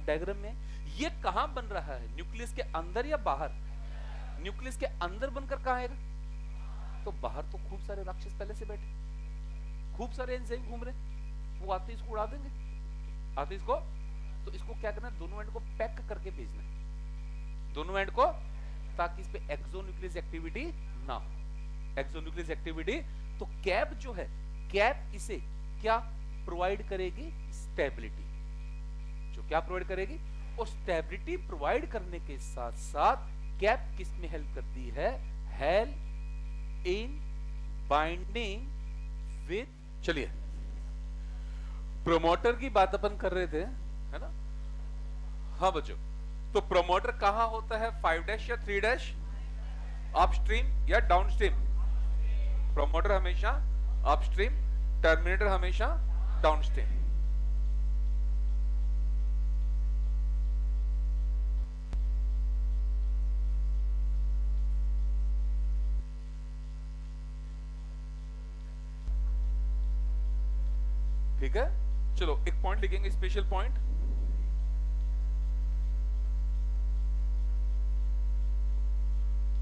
Diagram में ये कहां बन रहा है, न्यूक्लियस के अंदर या बाहर? न्यूक्लियस के अंदर बनकर कहां आएगा? तो बाहर तो खूब सारे राक्षस पहले से बैठे, खूब सारे एंजाइम घूम रहे, वो आते इसको उड़ा देंगे, आते इसको। तो इसको क्या करना है, दोनों एंड को पैक करके भेजना है, दोनों एंड को, ताकि इस पे एक्सोन्यूक्लियस एक्टिविटी ना हो, एक्सोन्यूक्लियस एक्टिविटी। तो कैप जो है, कैप इसे क्या प्रोवाइड करेगी? स्टेबिलिटी। जो क्या प्रोवाइड करेगी? और स्टेबिलिटी प्रोवाइड करने के साथ साथ कैप किस में हेल्प करती है? हेल्प इन बाइंडिंग विद, चलिए प्रोमोटर की बात अपन कर रहे थे, है ना? हाँ बच्चों, तो प्रोमोटर कहां होता है? 5' या 3'? अपस्ट्रीम या डाउनस्ट्रीम? प्रोमोटर हमेशा अपस्ट्रीम, टर्मिनेटर हमेशा डाउनस्ट्रीम। ठीक है, चलो एक पॉइंट लिखेंगे, special point.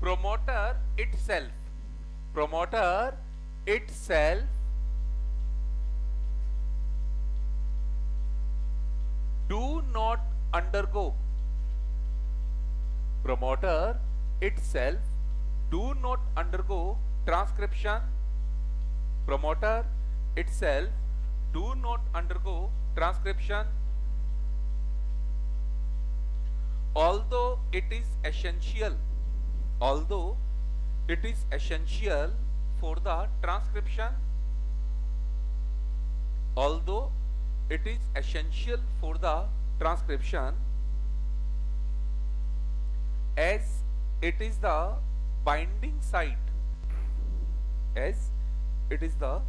Promoter itself do not undergo, promoter itself do not undergo transcription, promoter itself do not undergo transcription, although it is essential for the transcription, although it is essential for the transcription, as it is the binding site, as it is the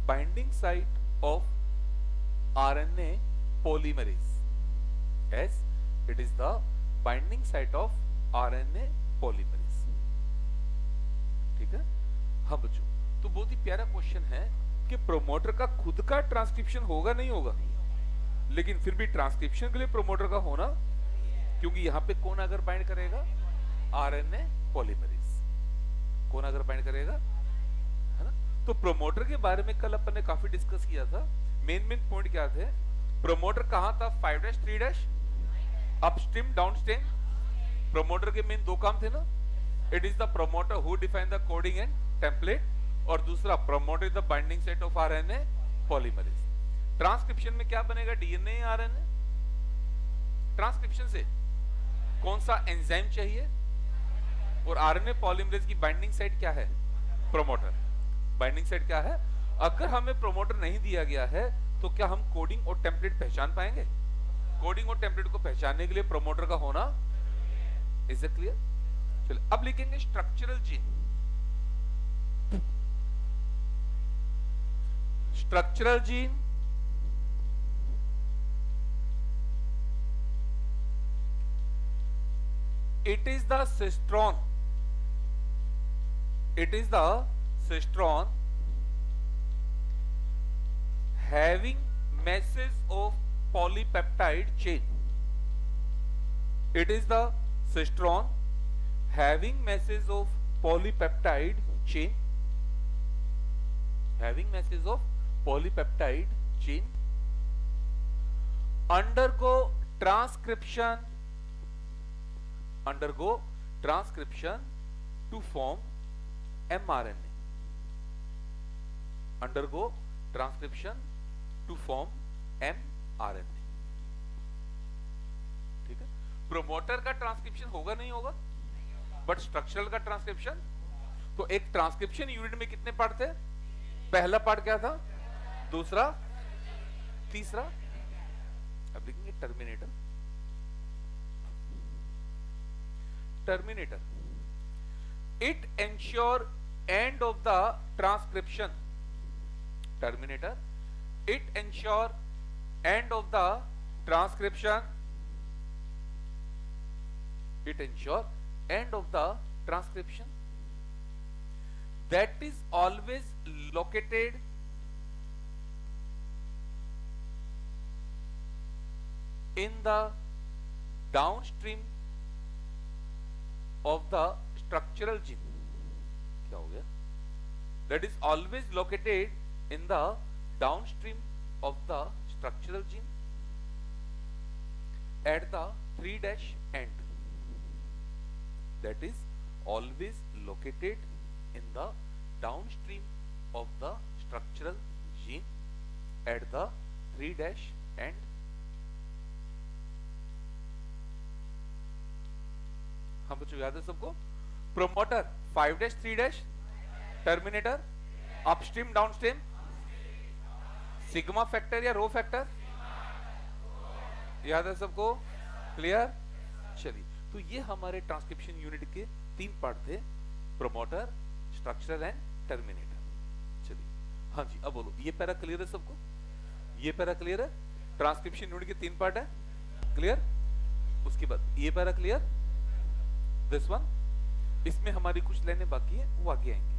binding site of RNA polymerase, as it is the binding site of RNA polymerase। ठीक है, हाँ बच्चों, तो बहुत ही प्यारा question है कि promoter का खुद का ट्रांसक्रिप्शन होगा नहीं होगा, लेकिन फिर भी ट्रांसक्रिप्शन के लिए प्रोमोटर का होना, क्योंकि यहां पे कौन अगर बाइंड करेगा? RNA polymerase. कौन अगर बाइंड करेगा, है ना? तो प्रोमोटर के बारे में कल अपन ने काफी डिस्कस किया था। मेन पॉइंट क्या थे? प्रोमोटर कहां था? 5' 3'? Upstream downstream? प्रोमोटर के मेन दो काम थे ना, it is the promoter who define the coding and template, और दूसरा promoter is the binding site of RNA polymerase. Transcription में क्या बनेगा? डीएनए या आरएनए? ट्रांसक्रिप्शन से कौन सा एंजाइम चाहिए? और आरएनए पॉलीमरेज की बाइंडिंग साइट क्या है? प्रोमोटर। बाइंडिंग साइट क्या है? अगर हमें प्रोमोटर नहीं दिया गया है तो क्या हम कोडिंग और टेम्पलेट पहचान पाएंगे? कोडिंग और टेम्पलेट को पहचानने के लिए प्रोमोटर का होना, इज इट क्लियर? चलिए अब लिखेंगे structural gene. Structural gene it is the cistron, it is the cistron having masses of polypeptide chain, it is the cistron having masses of polypeptide chain, having masses of polypeptide chain, undergo transcription to form mRNA, undergo transcription to form mRNA। ठीक है, promoter का transcription होगा नहीं होगा, but structural का transcription. तो एक transcription unit में कितने पार्ट थे? पहला पार्ट क्या था, दूसरा, तीसरा। अब लिखेंगे terminator. Terminator, it ensure end of the transcription, terminator, it ensure end of the transcription, it ensure end of the transcription, that is always located in the downstream of the structural gene, क्या हो गया, that is always located in the downstream of the structural gene at the 3' end, that is always located in the downstream of the structural gene at the 3' end. हम बच्चों याद है सबको, promoter 5' 3', terminator upstream downstream, sigma factor या rho factor, याद है सबको, clear. चलिए, तो ये हमारे ट्रांसक्रिप्शन यूनिट के 3 पार्ट थे, प्रोमोटर, स्ट्रक्चरल एंड टर्मिनेटर। चलिए, हाँ जी, अब बोलो, ये पैरा क्लियर है सबको, ये पैरा क्लियर है, ट्रांसक्रिप्शन यूनिट के 3 पार्ट है, क्लियर। उसके बाद ये पैरा क्लियर, दिस वन, इसमें हमारी कुछ लाइनें बाकी है, वो आगे आएंगे।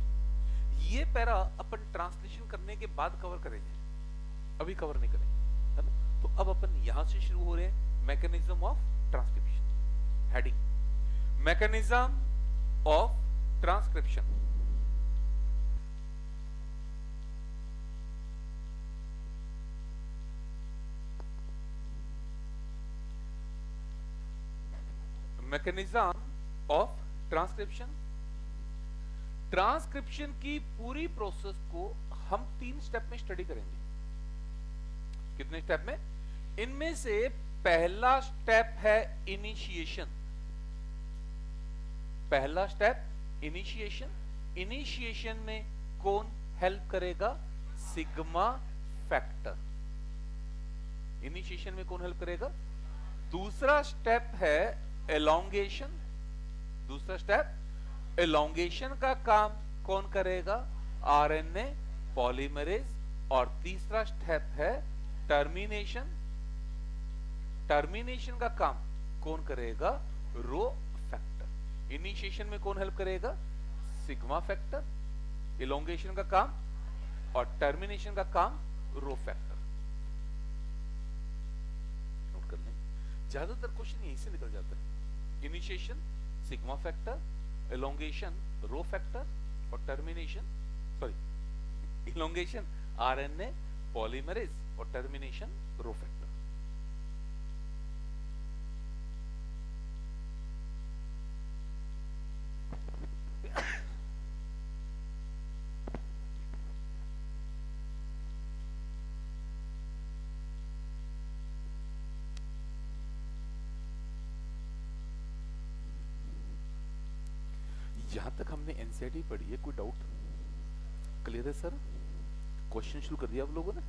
ये पैरा अपन ट्रांसलेशन करने के बाद कवर करेंगे, अभी कवर नहीं करेंगे, है ना। तो अब अपन यहां से शुरू हो रहे हैं, mechanism of transcription, heading mechanism of transcription. Mechanism of transcription, transcription की पूरी प्रोसेस को हम 3 स्टेप में स्टडी करेंगे। कितने स्टेप में? इनमें से पहला स्टेप है इनिशिएशन, पहला स्टेप इनिशिएशन। इनिशिएशन में कौन हेल्प करेगा? Sigma factor. इनिशिएशन में कौन हेल्प करेगा? दूसरा स्टेप है एलोंगेशन, दूसरा स्टेप एलोंगेशन का काम कौन करेगा? RNA polymerase. और तीसरा स्टेप है टर्मिनेशन, टर्मिनेशन का काम कौन करेगा? Rho factor. इनिशिएशन में कौन हेल्प करेगा? Sigma factor. इलोंगेशन का काम और टर्मिनेशन का काम रो फैक्टर। नोट कर लें, ज्यादातर क्वेश्चन यहीं से निकल जाता है। Initiation sigma factor, elongation rho factor और टर्मिनेशन इलोंगेशन आरएनए पॉलीमरेज और टर्मिनेशन रो फैक्टर। यहां तक हमने एनसीईआरटी पढ़ी है, कोई डाउट? क्लियर है सर? क्वेश्चन शुरू कर दिया आप लोगों ने?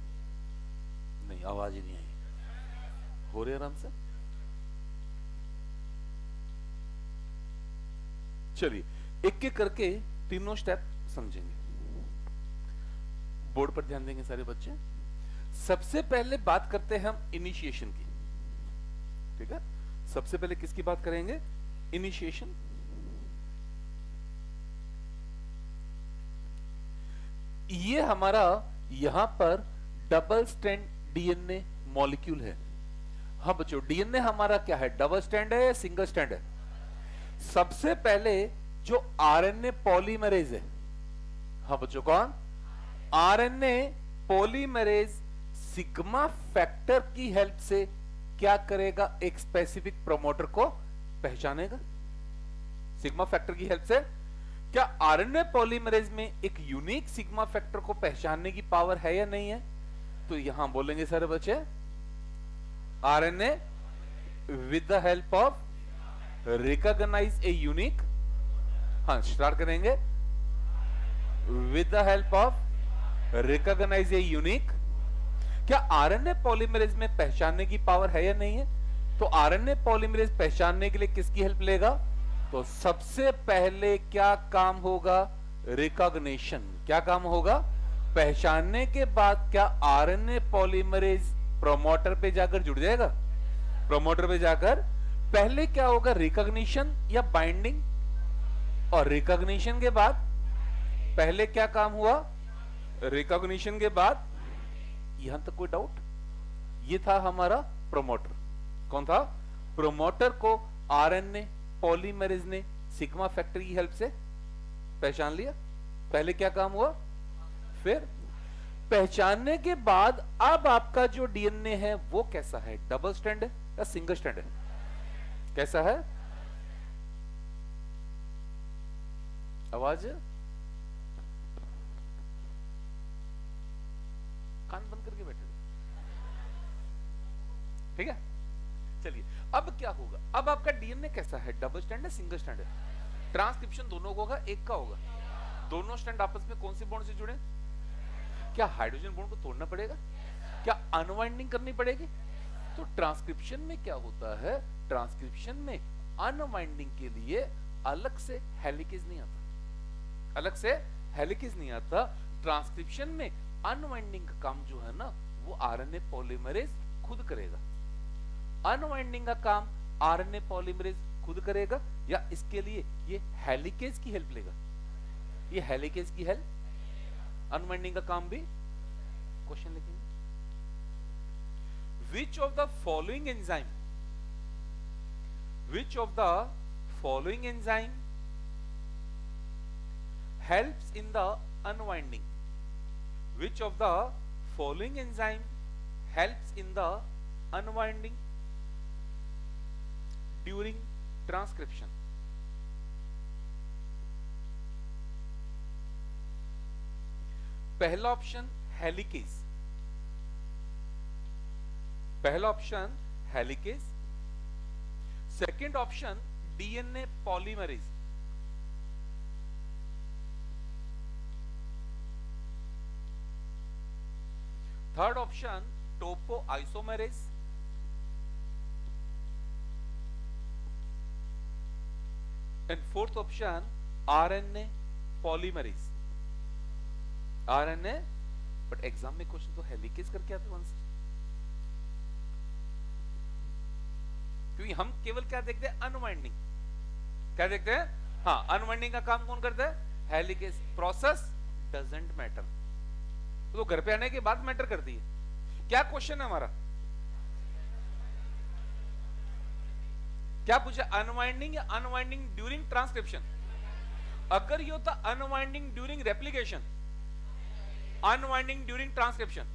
नहीं, आवाज ही नहीं आई। हो रहे आराम से? चलिए, एक एक करके तीनों स्टेप समझेंगे। बोर्ड पर ध्यान देंगे सारे बच्चे। सबसे पहले बात करते हैं हम इनिशिएशन की, ठीक है? सबसे पहले किसकी बात करेंगे? इनिशिएशन। ये हमारा यहां पर डबल स्ट्रैंड डीएनए मॉलिक्यूल है। हाँ बच्चों, डीएनए हमारा क्या है? डबल स्ट्रैंड है या सिंगल स्ट्रैंड है? सबसे पहले जो आरएनए पॉलीमरेज है, हाँ बच्चों कौन? आरएनए पॉलीमरेज सिग्मा फैक्टर की हेल्प से क्या करेगा? एक स्पेसिफिक प्रोमोटर को पहचानेगा। सिग्मा फैक्टर की हेल्प से क्या आरएनए पॉलीमरेज में एक यूनिक सिग्मा फैक्टर को पहचानने की पावर है या नहीं है? तो यहां बोलेंगे सारे बच्चे, RNA with the help of recognize a unique, हाँ स्टार्ट करेंगे, with the help of recognize a unique. क्या आरएनए पॉलीमरेज में पहचानने की पावर है या नहीं है? तो आरएनए पॉलीमरेज पहचानने के लिए किसकी हेल्प लेगा? तो सबसे पहले क्या काम होगा? रिकॉग्निशन। क्या काम होगा? पहचानने के बाद क्या आरएनए पॉलीमरेज प्रोमोटर पे जाकर जुड़ जाएगा? प्रोमोटर पे जाकर पहले क्या होगा? रिकॉग्निशन या बाइंडिंग। और रिकॉग्निशन के बाद पहले क्या काम हुआ? रिकॉग्निशन के बाद, यहां तक कोई डाउट? ये था हमारा प्रोमोटर। कौन था? प्रोमोटर को आरएनए पॉलीमरेज ने सिग्मा फैक्टर की हेल्प से पहचान लिया। पहले क्या काम हुआ, फिर पहचानने के बाद अब आपका जो डीएनए है वो कैसा है, डबल स्ट्रैंड है या सिंगल स्ट्रैंड है, कैसा है? आवाज, कान बंद करके बैठे, ठीक है। चलिए अब क्या होगा, अब आपका डीएनए कैसा है, डबल स्ट्रैंड है सिंगल स्ट्रैंड है? ट्रांसक्रिप्शन दोनों को होगा, एक का होगा। दोनों स्ट्रैंड आपस में कौन से बॉन्ड से जुड़े? क्या हाइड्रोजन बॉन्ड को तोड़ना पड़ेगा? क्या अनवाइंडिंग करनी पड़ेगी? तो ट्रांसक्रिप्शन में क्या होता है, ट्रांसक्रिप्शन में अनवाइंडिंग के लिए अलग से हेलिकेज नहीं आता, अलग से हेलिकेज नहीं आता। ट्रांसक्रिप्शन में अनवाइंडिंग का काम जो है ना वो आरएनए पॉलीमरेज खुद करेगा। अनवाइंडिंग का काम आरएनए पॉलीमरेज खुद करेगा या इसके लिए ये हेलिकेज की हेल्प लेगा? ये हेलिकेज की हेल्प, अनवाइंडिंग का काम भी। क्वेश्चन लिखेंगे, which of the following enzyme, which of the following enzyme helps in the unwinding, which of the following enzyme helps in the unwinding during transcription? पहला option helicase, पहला option helicase, second option DNA polymerase, third option topoisomerase, and fourth option RNA polymerase. RNA, but exam में question तो helicase करके आते हैं, क्योंकि हम केवल क्या देखते हैं, अनवाइंडिंग। क्या देखते हैं? हाँ, अनवाइंडिंग का काम कौन करता है? हेलिकेज। प्रोसेस डजंट मैटर, तो घर पे आने के बाद मैटर करती है। क्या क्वेश्चन है हमारा, क्या पूछा? अनवाइंडिंग या अनवाइंडिंग ड्यूरिंग ट्रांसक्रिप्शन? अगर ये होता unwinding during replication, unwinding during transcription,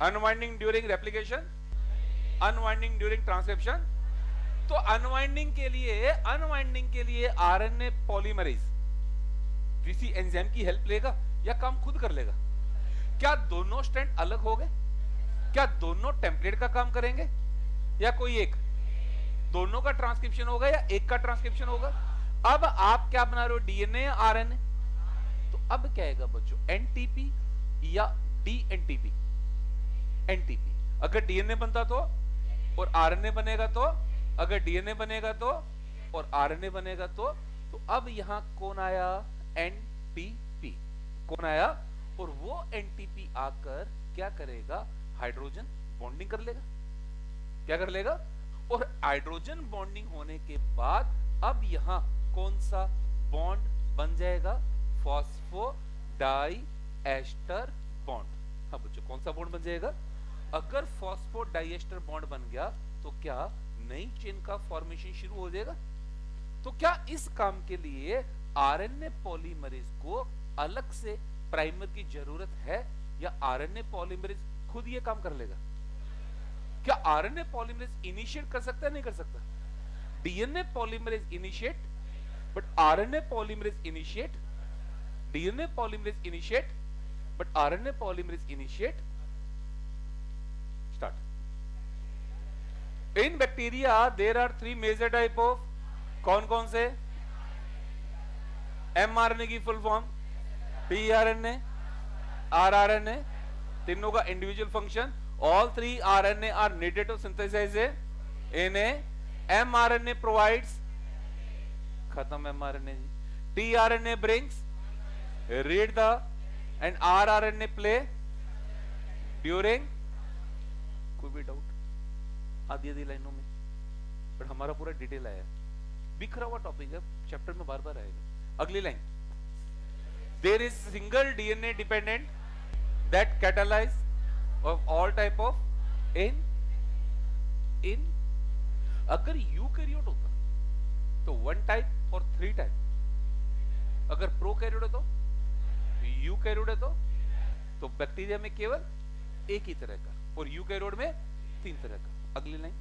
unwinding during replication, unwinding during transcription, तो अनवाइंडिंग के लिए आरएनए पॉलीमरेज किसी एंजाइम की हेल्प लेगा या काम खुद कर लेगा? क्या दोनों स्ट्रैंड अलग हो गए? क्या दोनों टेम्पलेट का काम करेंगे या कोई एक? दोनों का ट्रांसक्रिप्शन होगा या एक का ट्रांसक्रिप्शन होगा? अब आप क्या बना रहे हो, डीएनए या आरएनए? तो अब क्या आएगा बच्चों, एनटीपी या डीएनटीपी? एनटीपी। अगर डीएनए बनता तो और आरएनए बनेगा तो, अगर डीएनए बनेगा तो और आरएनए बनेगा तो अब यहां कौन आया? एनटीपी। कौन आया? और वो एनटीपी आकर क्या करेगा? हाइड्रोजन बॉन्डिंग कर लेगा। क्या कर लेगा? और हाइड्रोजन बॉन्डिंग होने के बाद अब यहां कौन सा बॉन्ड बन जाएगा? फॉस्फोडाई एस्टर बॉन्ड। हाँ बच्चों, कौन सा बॉन्ड बन जाएगा? अगर फॉस्फोडाइएस्टर बॉन्ड बन गया तो क्या नई चेन का फॉर्मेशन शुरू हो जाएगा? तो क्या इस काम के लिए आरएनए पॉलीमरेज को अलग से प्राइमर की जरूरत है या आरएनए पॉलीमरेज खुद ये काम कर लेगा? क्या आरएनए पॉलीमरेज इनिशिएट कर सकता है, नहीं कर सकता? DNA polymerase initiate, but RNA polymerase initiate, DNA polymerase initiate, but RNA polymerase initiate. Start. In bacteria there are 3 major type of, कौन कौन से? एमआरएनए की फुल फॉर्म, टीआरएनए, आरआरएनए, तीनों का individual function. All 3 RNA are needed to synthesize a mRNA provides, खत्म mRNA ji. tRNA brings, read the, and rRNA play during, कोई भी doubt? आधी आधी लाइनों में, बट हमारा पूरा डिटेल आया, बिखरा हुआ टॉपिक है, चैप्टर में बार बार आएगा। अगली line, there is single DNA dependent that catalyze of all type of in अगर यूकैरियोट होता तो 1 टाइप और 3 टाइप, अगर प्रोकैरियोट है तो यूकैरियोट है तो बैक्टीरिया में केवल एक ही तरह का और यूकैरियोट में 3 तरह का। अगली line,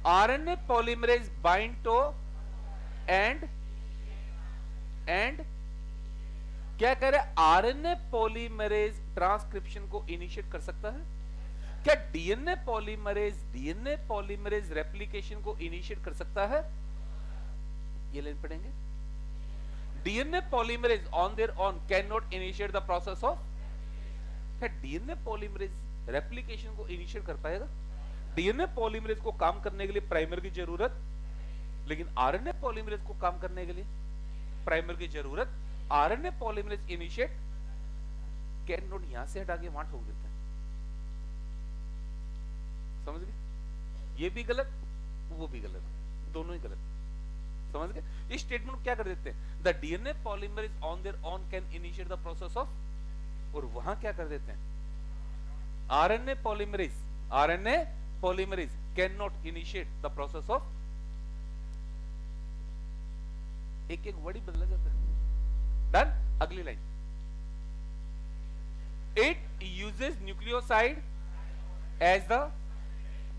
RNA polymerase bind to and क्या कह रहे, आरएनए पॉलीमरेज ट्रांसक्रिप्शन को इनिशिएट कर सकता है क्या? डीएनए पॉलीमरेज रेप्लिकेशन को इनिशिएट कर सकता है? ये लाइन पढ़ेंगे, DNA polymerase on their own can not initiate the process of, क्या डीएनए पॉलीमरेज रेप्लिकेशन को इनिशिएट कर पाएगा? डीएनए पॉलीमरेज को काम करने के लिए प्राइमर की जरूरत, लेकिन आरएनए पॉलीमरेज को काम करने के लिए प्राइमर की जरूरत। RNA polymerase initiate can not, यहां से हटा के वहां ठोक देते हैं, समझ गए? ये भी गलत, वो भी गलत, दोनों ही गलत, समझ गए? इस स्टेटमेंट को क्या कर देते हैं, the DNA polymerase on their own can initiate the process of, और वहां क्या कर देते हैं, RNA polymerase can not initiate the process of, एक एक वर्ड ही बदला जाता है। डन। अगली line, it uses nucleoside as the,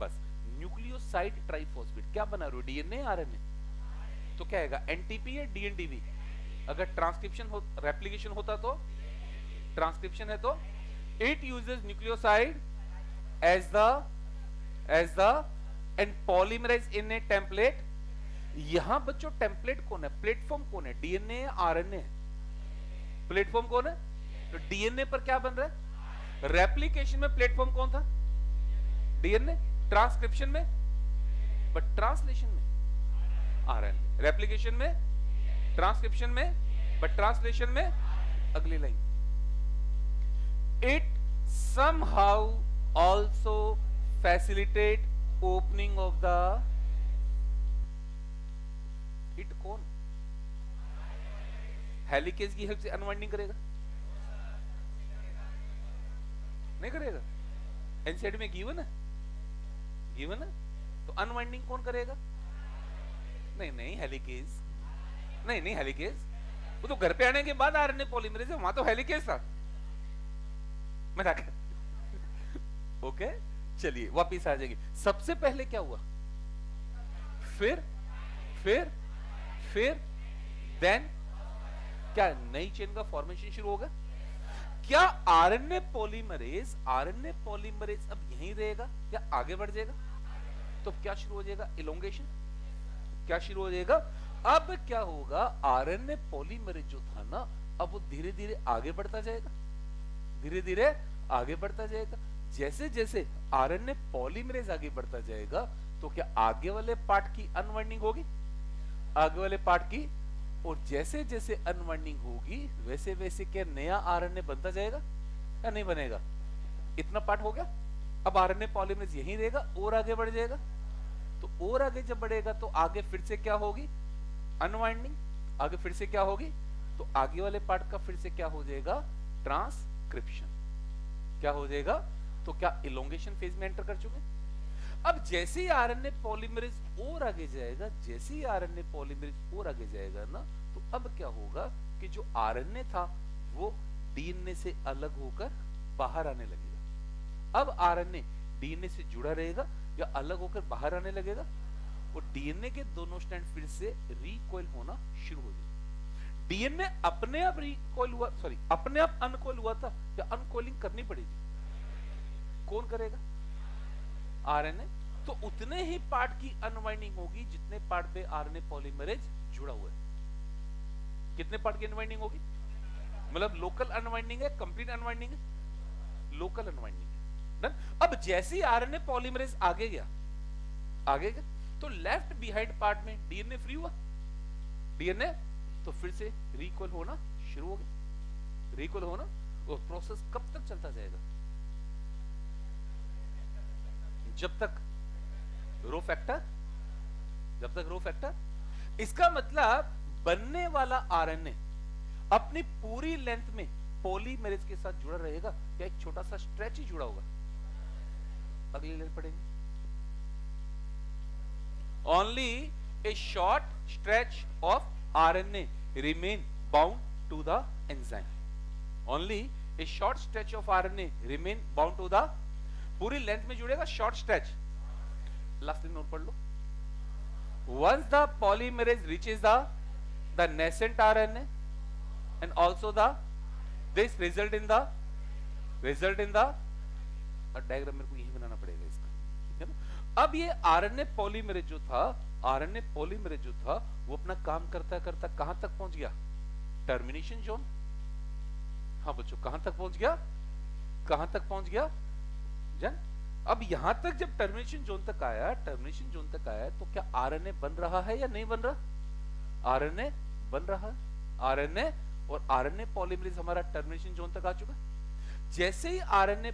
बस न्यूक्लियोसाइड ट्राइफॉस्फेट क्या बना रहे हो, डीएनए आरएनए, तो क्या आएगा, एनटीपी या डीएनडीवी? अगर ट्रांसक्रिप्शन हो, रेप्लिकेशन होता तो, ट्रांसक्रिप्शन है तो it uses nucleoside as the and polymerize in a template. यहां बच्चों टेम्पलेट कौन है, प्लेटफॉर्म कौन है, डीएनए या आरएनए है? प्लेटफॉर्म कौन है? तो डीएनए पर क्या बन रहा है, रेप्लिकेशन में प्लेटफॉर्म कौन था, डीएनए, ट्रांसक्रिप्शन में, बट ट्रांसलेशन में आरएनए, रेप्लिकेशन में, ट्रांसक्रिप्शन में, बट ट्रांसलेशन में। अगली line, it somehow also facilitate opening of the, it कौन, हेलिकेज की हेल्प से अनवाइंडिंग करेगा, नहीं करेगा? एनसीईआरटी में गिवन है, तो अनवाइंडिंग कौन करेगा? नहीं हेलिकेज, नहीं हेलिकेज, वो तो घर पे आने के बाद आरएनए पॉलीमरेज है, वहां तो हेलिकेज था। मैं ओके, चलिए वापिस आ जाएंगे। सबसे पहले क्या हुआ, फिर देन क्या नई चेन का फॉर्मेशन शुरू होगा? क्या आरएनए पॉलीमरेज अब यहीं रहेगा या आगे बढ़ जाएगा? तो क्या शुरू हो जाएगा, इलोंगेशन। क्या शुरू हो जाएगा? अब क्या होगा, आरएनए पॉलीमरेज जो था ना, अब वो धीरे धीरे आगे बढ़ता जाएगा, धीरे धीरे आगे बढ़ता जाएगा। जैसे जैसे आरएनए पॉलीमरेज आगे बढ़ता जाएगा तो क्या आगे वाले पार्ट की अनवाइंडिंग होगी, आगे वाले पार्ट की, और जैसे जैसे अनवाइंडिंग होगी वैसे वैसे क्या नया आरएनए बनता जाएगा या नहीं बनेगा? इतना पार्ट हो गया, अब आरएनए पॉलीमरेज यहीं रहेगा और आगे बढ़ जाएगा। तो और आगे जब बढ़ेगा तो आगे फिर से क्या होगी, अनवाइंडिंग, आगे फिर से क्या होगी, तो आगे वाले पार्ट का फिर से क्या हो जाएगा, ट्रांसक्रिप्शन। क्या हो जाएगा, तो क्या इलोंगेशन फेज में एंटर कर चुके। अब जैसे ही आरएनए पॉलीमरेज और आगे जाएगा, जैसे ही आरएनए पॉलीमरेज और आगे जाएगा ना, तो अब क्या होगा कि जो आरएनए था वो डीएनए से अलग होकर बाहर आने लगेगा। अब आरएनए डीएनए से जुड़ा रहेगा या अलग होकर बाहर आने लगेगा, और डीएनए के दोनों स्ट्रैंड फिर से रिकॉइल होना शुरू हो जाएगा। डीएनए अपने आप रिकॉइल हुआ, सॉरी अपने आप अनकॉइल हुआ था या अनकॉइलिंग करनी पड़ेगी, कौन करेगा, आरएनए। तो उतने ही पार्ट की अनवाइंडिंग होगी जितने पार्ट पे आरएनए पॉलीमरेज जुड़ा हुआ है। कितने पार्ट की अनवाइंडिंग होगी, मतलब लोकल अनवाइंडिंग है, कंप्लीट अनवाइंडिंग है, लोकल अनवाइंडिंग है। डन। अब जैसे ही आरएनए पॉलीमरेज आगे गया तो लेफ्ट बिहाइंड पार्ट में डीएनए फ्री हुआ, डीएनए तो फिर से रिकॉइल होना शुरू हो गया, रिकॉइल होना, और प्रोसेस कब तक चलता जाएगा, जब तक रो फैक्टर, इसका मतलब बनने वाला आरएनए अपनी पूरी लेंथ में पॉलीमरेज के साथ जुड़ा रहेगा या एक छोटा सा स्ट्रेच ही जुड़ा होगा। अगली लाइन पढ़ेंगे, only a short stretch of RNA remain bound to the enzyme. Only a short stretch of RNA remain bound to the, पूरी लेंथ में जुड़ेगा शॉर्ट स्ट्रेच. लास्ट नोट पढ़ लो. Once the polymerase reaches the nascent RNA and also this result in the diagram मेरे को यही बनाना पड़ेगा इसका, ठीक है ना. अब ये आरएनए पॉलीमरेज जो था वो अपना काम करता करता कहां तक पहुंच गया? Termination zone. हाँ बच्चों, कहां तक पहुंच गया जन? अब यहां तक जब टर्मिनेशन जोन तक आया तो क्या आरएनए बन रहा है या नहीं बन रहा? आरएनए बन रहा है. आरएनए और आरएनए पॉलीमरेज हमारा टर्मिनेशन जोन तक आ चुका. जैसे ही आरएनए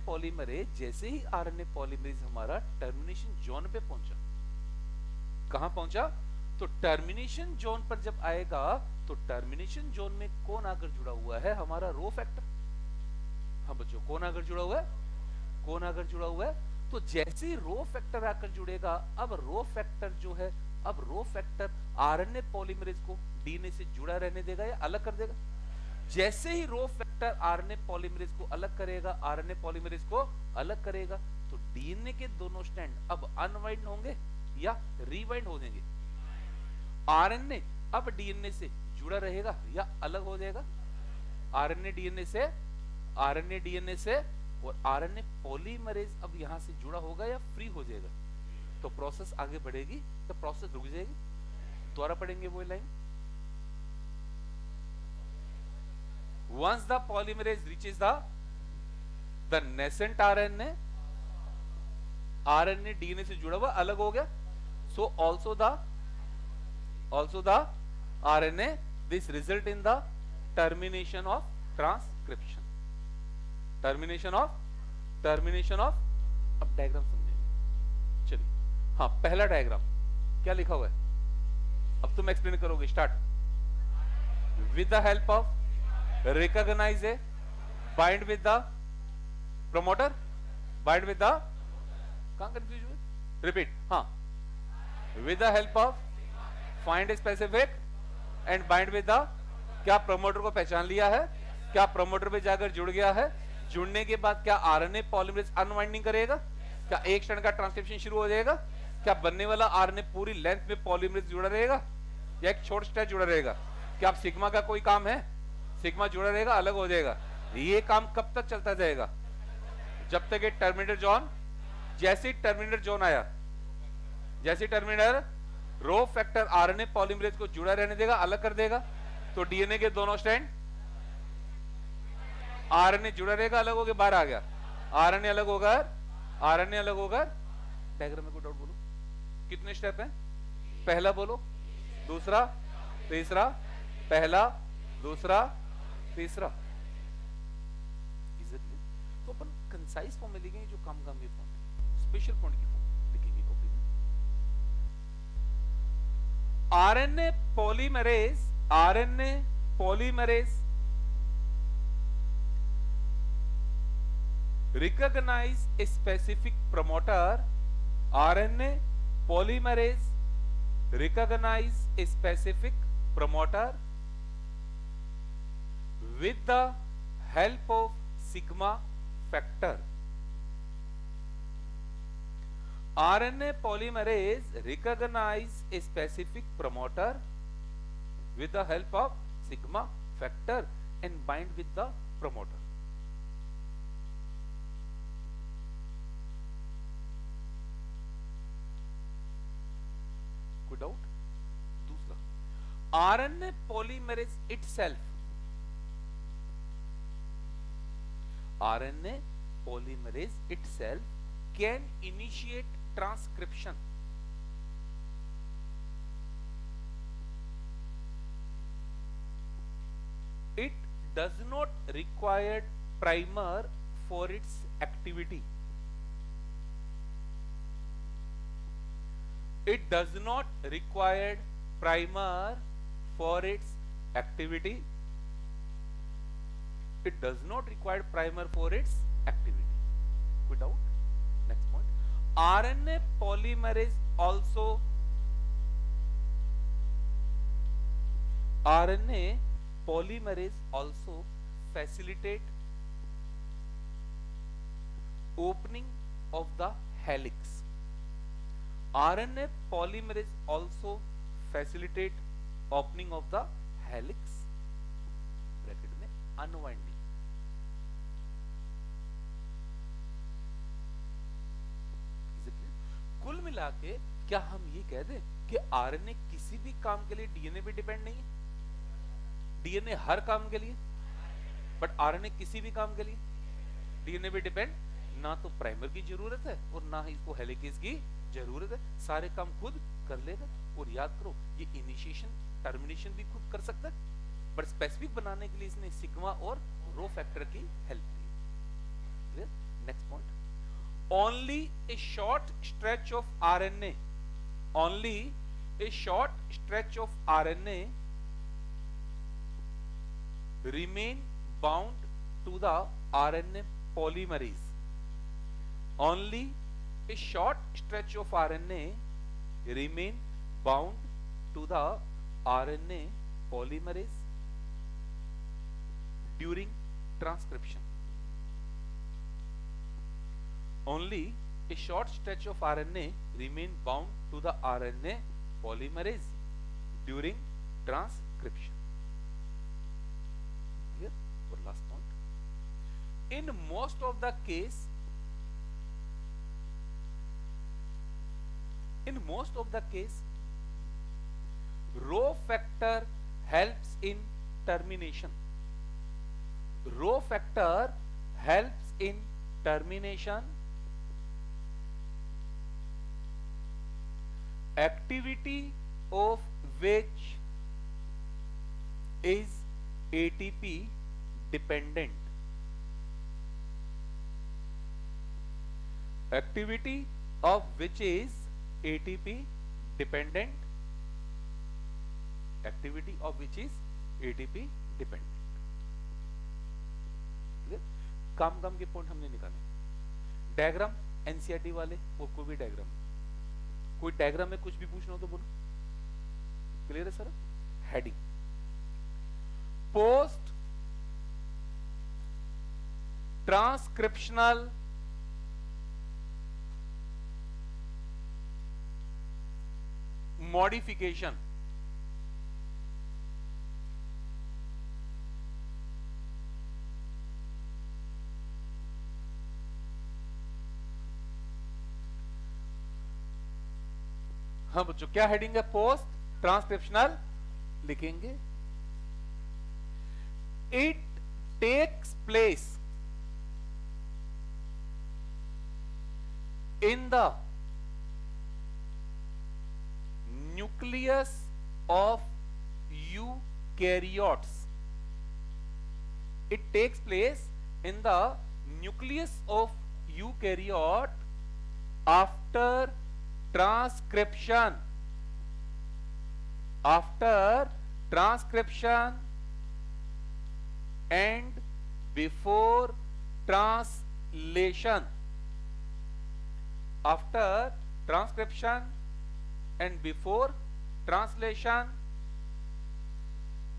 पॉलीमरेज हमारा टर्मिनेशन जोन पे पहुंचा, कहां पहुंचा? तो टर्मिनेशन जोन पर जब आएगा तो टर्मिनेशन जोन में कौन आकर जुड़ा हुआ है? हमारा रो फैक्टर. हाँ बच्चों, कौन आकर जुड़ा हुआ है? तो जैसे ही रो फैक्टर आकर जुड़ेगा, अब रो फैक्टर आरएनए पॉलीमरेज को डीएनए से जुड़ा रहने देगा या अलग कर देगा? जैसे ही रो फैक्टर आरएनए पॉलीमरेज को अलग करेगा, तो डीएनए के दोनों स्ट्रैंड अब अनवाइंड होंगे या रीवाइंड हो जाएंगे? आरएनए अब डीएनए से जुड़ा रहेगा या अलग हो जाएगा? आरएनए डीएनए से और आरएनए पॉलीमरेज अब यहां से जुड़ा होगा या फ्री हो जाएगा? तो प्रोसेस आगे बढ़ेगी तो प्रोसेस रुक जाएगी. दोबारा पढ़ेंगे वो line. Once the polymerase reaches the nascent RNA DNA से जुड़ा हुआ अलग हो गया. So also the RNA, this result in the termination of transcription. Termination of अब डायग्राम समझेंगे. चलिए, हाँ पहला डायग्राम क्या लिखा हुआ है? अब तुम एक्सप्लेन करोगे. Start. With the help of recognize a bind with the promoter, कहां कंफ्यूज हुए? रिपीट. हाँ, with the help of find a specific and bind with the, क्या प्रमोटर को पहचान लिया है? क्या प्रमोटर पे जाकर जुड़ गया है? जुड़ने के बाद क्या आरएनए पॉलीमरेज अनवाइंडिंग करेगा? क्या एक क्षण का ट्रांसक्रिप्शन शुरू हो जाएगा? क्या बनने वाला आरएनए पूरी लेंथ में पॉलीमरेज जुड़ा रहेगा या एक छोटा स्ट्रेच जुड़ा रहेगा? क्या अब सिग्मा का कोई काम है? सिग्मा जुड़ा रहेगा, अलग हो जाएगा. ये काम कब तक चलता जाएगा? जब तक ये टर्मिनेटर जोन, जैसे टर्मिनेटर जोन आया, जैसे terminator rho factor RNA polymerase को जुड़ा रहने देगा, अलग कर देगा, तो डीएनए के दोनों स्ट्रैंड, आरएनए जुड़ा रहेगा, अलग होकर बाहर आ गया. आरएनए अलग होगा. डायग्राम में कोई डाउट बोलो. कितने स्टेप हैं? पहला बोलो, दूसरा, तीसरा, पहला, दूसरा, तीसरा. तो अपन कंसाइज फॉर्म में लिखेंगे जो काम के फॉर्म है, स्पेशल पॉइंट की फॉर्म लिखेंगे कॉपी में. RNA polymerase recognize a specific promoter. RNA polymerase recognize a specific promoter with the help of sigma factor. RNA polymerase recognize a specific promoter with the help of sigma factor and bind with the promoter. कोई doubt? दूसरा, RNA polymerase itself, RNA polymerase itself can initiate transcription. It does not require primer for its activity. It does not require primer for its activity. It does not require primer for its activity. Good doubt? Next point. RNA polymerase also RNA polymerase also facilitate opening of the helix. RNA polymerase also facilitate opening of the helix, bracket में unwinding. कुल मिला के क्या हम ये कह दें कि आरएनए किसी भी काम के लिए डीएनए पे डिपेंड नहीं है? डीएनए हर काम के लिए, बट आरएनए किसी भी काम के लिए डीएनए पे डिपेंड ना तो प्राइमर की जरूरत है और ना ही इसको हेलिकेज की जरूरत है, सारे काम खुद कर लेगा। और याद करो ये इनिशिएशन टर्मिनेशन भी खुद कर सकता है, बट स्पेसिफिक बनाने के लिए इसने सिग्मा और रो फैक्टर की हेल्प ली। Next point, only a short stretch of RNA, only a short stretch of RNA remain bound to the RNA polymerase. Only a short stretch of RNA remain bound to the RNA polymerase during transcription. Only a short stretch of RNA remain bound to the RNA polymerase during transcription. Here, for last point. In most of the case, rho factor helps in termination. Rho factor helps in termination. Activity of which is ATP dependent. Activity of which is ATP dependent. Activity of which is ATP dependent. काम के point हमने निकाले। Diagram NCERT वाले और कोई भी diagram, कोई diagram में कुछ भी पूछना हो तो बोलो। क्लियर है sir? Heading, post transcriptional modification. हाँ बच्चों, क्या हेडिंग है? पोस्ट ट्रांसक्रिप्शनल लिखेंगे। It takes place in the nucleus of eukaryotes. It takes place in the nucleus of eukaryote after transcription. After transcription and before translation. After transcription and before translation,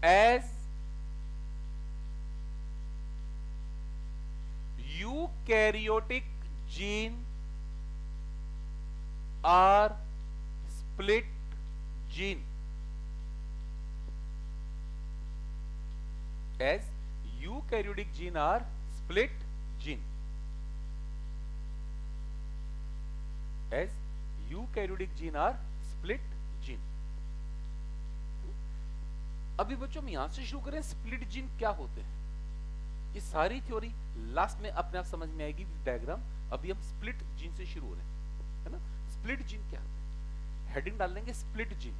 as eukaryotic gene are split gene. As eukaryotic gene are split gene. As eukaryotic gene are split gene. अभी बच्चों हम यहां से शुरू करें। Split gene क्या होते हैं, ये सारी थ्योरी लास्ट में अपने आप समझ में आएगी डायग्राम। अभी हम स्प्लिट जीन से शुरू हो रहे हैं, है ना। स्प्लिट जीन क्या होता है, हेडिंग डाल लेंगे स्प्लिट जीन।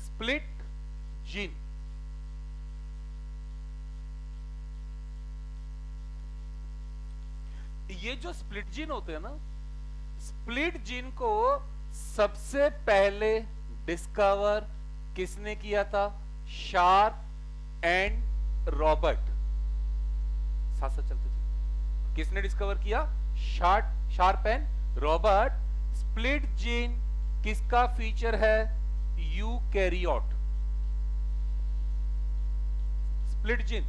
स्प्लिट जीन ये जो स्प्लिट जीन होते हैं ना, स्प्लिट जीन को सबसे पहले डिस्कवर किसने किया था? Sharp and Robert. साथ साथ चलते थे। किसने डिस्कवर किया? Sharp and Robert. Split gene किसका फीचर है? यूकैरियोट। स्प्लिट जीन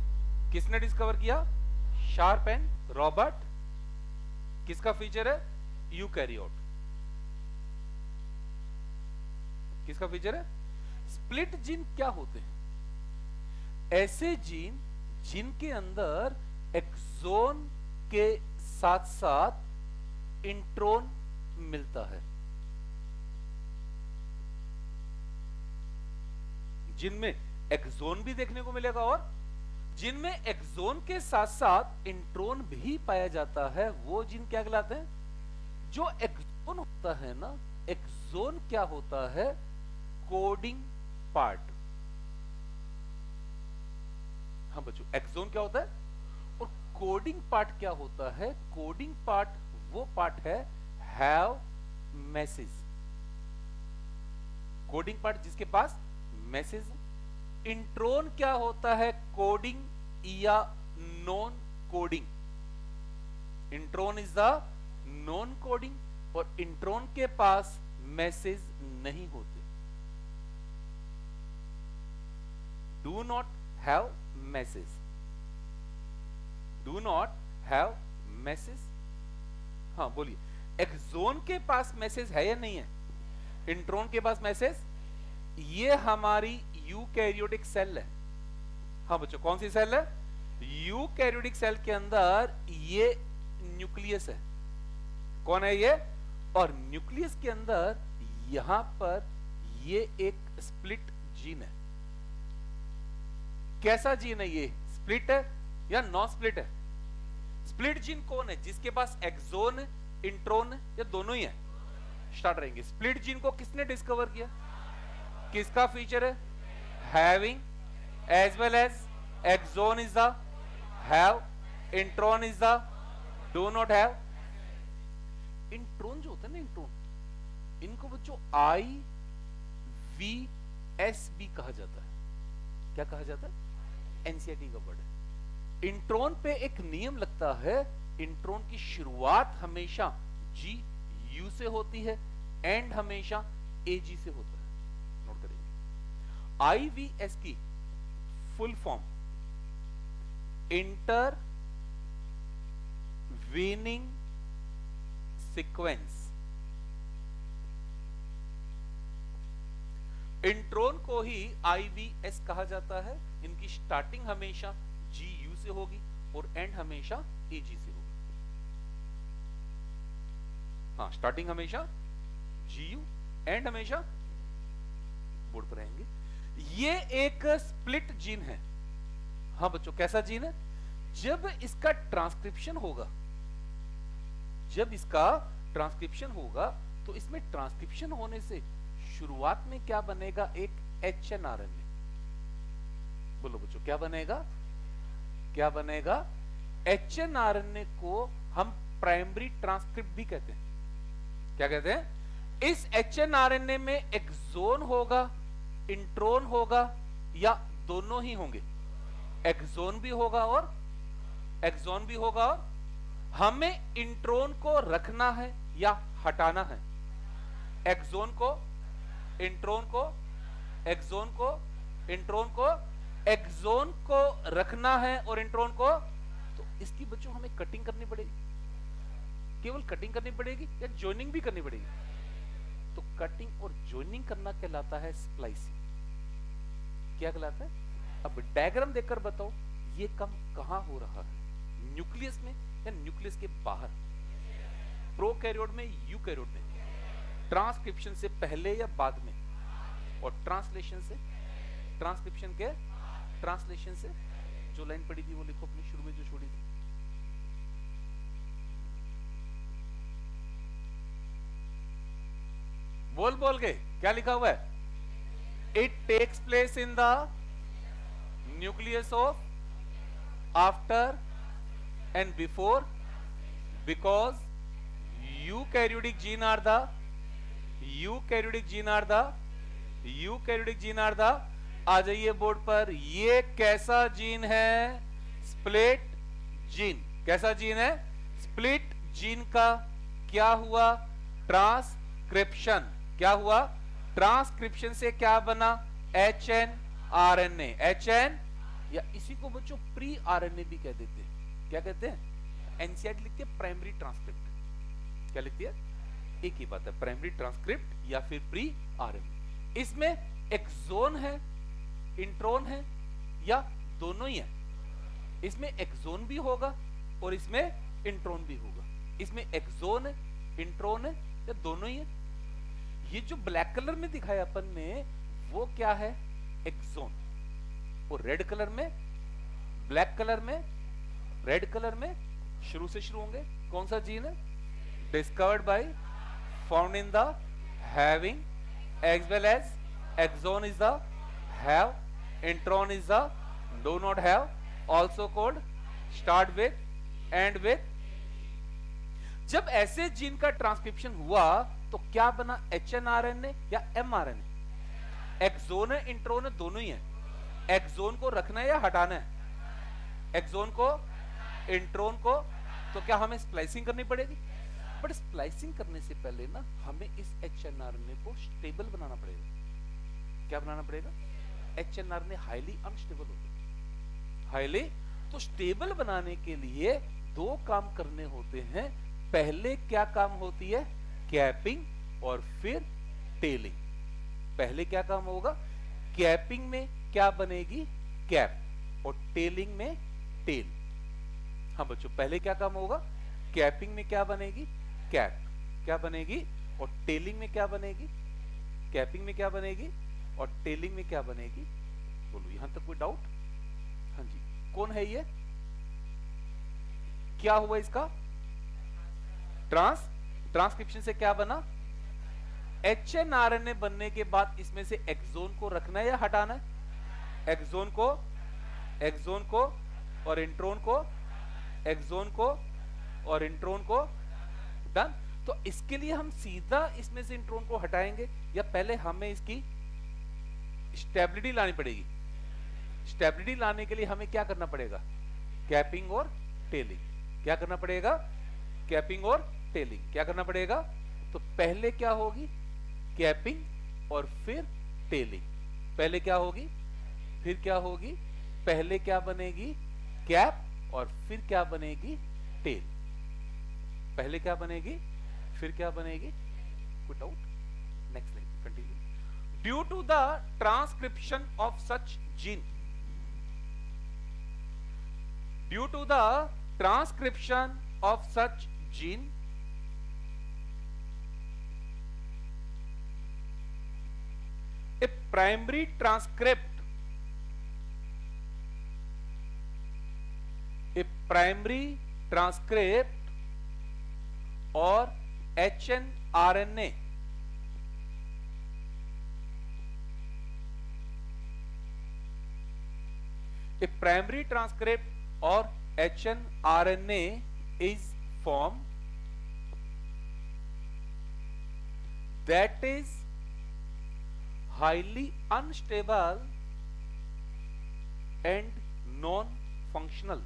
किसने डिस्कवर किया? Sharp and Robert. किसका फीचर है? यूकैरियोट। किसका फीचर है? स्प्लिट जीन क्या होते हैं? ऐसे जीन जिनके अंदर एक्सोन के साथ साथ इंट्रोन मिलता है, जिनमें एक्सोन भी देखने को मिलेगा और जिनमें एक्सोन के साथ साथ इंट्रोन भी पाया जाता है, वो जीन क्या कहलाते हैं? जो एक्सोन होता है ना, एक्सोन क्या होता है? Coding part. हाँ बच्चों, एक्सोन क्या होता है और कोडिंग पार्ट क्या होता है? कोडिंग पार्ट वो पार्ट है हैव मैसेज। कोडिंग पार्ट जिसके पास मैसेज। इंट्रोन क्या होता है? कोडिंग या non coding. Intron is the non coding और इंट्रोन के पास मैसेज नहीं होते। Do not have message. Do not have message. हाँ बोलिए, एक्सोन के पास मैसेज है या नहीं है? इंट्रोन के पास मैसेज। ये हमारी यूकैरियोटिक सेल है। हाँ बच्चों, कौन सी सेल है? यूकैरियोटिक सेल के अंदर ये न्यूक्लियस है। कौन है ये? और न्यूक्लियस के अंदर यहां पर ये एक स्प्लिट जीन है। कैसा जीन है ये? स्प्लिट है या नॉन स्प्लिट है? स्प्लिट जीन कौन है? जिसके पास एक्सोन, इंट्रोन या दोनों ही है? स्टार्ट रहेंगे। स्प्लिट जीन को किसने डिस्कवर किया? किसका फीचर है? Having as well as exon is the have, intron is the do not have. Intron जो होता है ना, इंट्रोन, इनको बच्चों IVS भी कहा जाता है। क्या कहा जाता है? एनसीईआरटी का वर्ड है। इंट्रोन पे एक नियम लगता है। इंट्रोन की शुरुआत हमेशा GU से होती है, एंड हमेशा AG से होता है। नोट करेंगे। IVS की full form inter weaning sequence. Intron को ही IVS कहा जाता है। इनकी स्टार्टिंग हमेशा GU से होगी और एंड हमेशा AG से होगी। हाँ, स्टार्टिंग हमेशा GU, एंड हमेशा बोर्ड पर रहेंगे। ये एक स्प्लिट जीन है। हाँ बच्चों, कैसा जीन है? जब इसका ट्रांसक्रिप्शन होगा, जब इसका ट्रांसक्रिप्शन होगा तो इसमें ट्रांसक्रिप्शन होने से शुरुआत में क्या बनेगा? एक HNRNA। बोलो बच्चों, क्या बनेगा? क्या बनेगा? HNRNA को हम प्राइमरी ट्रांसक्रिप्ट भी कहते हैं। क्या कहते हैं? इस HNRNA में एक्सोन होगा, इंट्रोन होगा या दोनों ही होंगे? एक्सोन भी होगा और एक्सोन भी होगा। और हमें इंट्रोन को रखना है या हटाना है? एक्सोन को, इंट्रोन को, एक्सोन को, इंट्रोन को, एक्सोन को रखना है और इंट्रोन को। तो इसकी बच्चों हमें कटिंग करनी पड़ेगी। केवल कटिंग करनी पड़ेगी या जॉइनिंग भी करनी पड़ेगी? तो कटिंग और जॉइनिंग करना कहलाता है स्प्लाइसिंग। क्या कहलाता है? अब डायग्राम देखकर बताओ, ये काम कहां हो रहा है? न्यूक्लियस में या न्यूक्लियस के बाहर? प्रोकैरियोट में, यूकैरियोट में? ट्रांसक्रिप्शन से पहले या बाद में? और ट्रांसलेशन से, ट्रांसक्रिप्शन के ट्रांसलेशन से? जो लाइन पड़ी थी वो लिखो अपनी, शुरू में जो छोड़ी थी। बोल बोल के क्या लिखा हुआ है? It takes place in the nucleus of, after and before, because eukaryotic gene are the, eukaryotic gene are the, eukaryotic gene are the. आ जाइए बोर्ड पर। ये कैसा जीन है? Split gene. कैसा जीन है? स्प्लिट जीन का क्या हुआ? ट्रांसक्रिप्शन। क्या हुआ? ट्रांसक्रिप्शन से क्या बना? HN RNA। HN या इसी को बच्चों प्री RNA भी कह देते हैं। क्या कहते हैं? एनसीईआरटी लिखती है प्राइमरी ट्रांसक्रिप्ट। क्या लिखती है? एक ही बात है, प्राइमरी ट्रांसक्रिप्ट या फिर प्री RNA। इसमें एक्सोन है, इंट्रोन है, या दोनों ही है? इसमें एक्सोन भी होगा और इसमें इंट्रोन भी होगा। इसमें एक्सोन है, इंट्रोन है, या दोनों ही है? ये जो ब्लैक कलर में दिखाया अपन ने वो क्या है? एक्सोन। और रेड कलर में, ब्लैक कलर में, रेड कलर में शुरू से शुरू होंगे। कौन सा जीन है? Discovered by, found in the, having, as well as, exon is the, have, intron is the, do not have, also called, start with, end with. जब ऐसे जीन का ट्रांसक्रिप्शन हुआ तो क्या बना? HNRNA या mRNA? एक्सोन है, इंट्रोन है, दोनों ही है। एक्सोन को रखना है या हटाना है? एक्सोन को, इंट्रोन को। तो क्या हमें स्प्लाइसिंग करनी पड़ेगी? बट स्प्लाइसिंग करने से पहले ना हमें इस HNRNA को स्टेबल बनाना पड़ेगा। क्या बनाना पड़ेगा? HNRNA हाईली अनस्टेबल होता है। हाईली, तो स्टेबल बनाने के लिए दो काम करने होते हैं। पहले क्या काम होती है? कैपिंग और फिर टेलिंग। पहले क्या काम होगा? कैपिंग में क्या बनेगी? कैप। और टेलिंग में टेल। हाँ बच्चों, पहले क्या काम होगा? कैपिंग में क्या बनेगी? कैप। क्या बनेगी? और टेलिंग में क्या बनेगी? कैपिंग में क्या बनेगी और टेलिंग में क्या बनेगी? बोलो, यहां तक कोई डाउट? हाँ जी। कौन है ये? क्या हुआ इसका? ट्रांसक्रिप्शन से क्या बना? HNRNA बनने के बाद इसमें से एक्सोन को रखना है या हटाना है? एक्सोन को और इंट्रोन को, एक्सोन को और इंट्रोन को। डन। तो इसके लिए हम सीधा इसमें से इंट्रोन को हटाएंगे या पहले हमें इसकी स्टेबिलिटी लानी पड़ेगी? स्टेबिलिटी लाने के लिए हमें क्या करना पड़ेगा? कैपिंग और टेलिंग। क्या करना पड़ेगा? कैपिंग और टेलिंग। क्या करना पड़ेगा? तो पहले क्या होगी? कैपिंग और फिर टेलिंग। पहले क्या होगी? फिर क्या होगी? पहले क्या बनेगी? कैप और फिर क्या बनेगी? टेल। पहले क्या बनेगी? फिर क्या बनेगी? कोई doubt? Next line continue. Due to the transcription of such gene, due to the transcription of such gene, a primary transcript, a primary transcript or HNRNA a primary transcript or HNRNA is formed that is highly unstable and non-functional.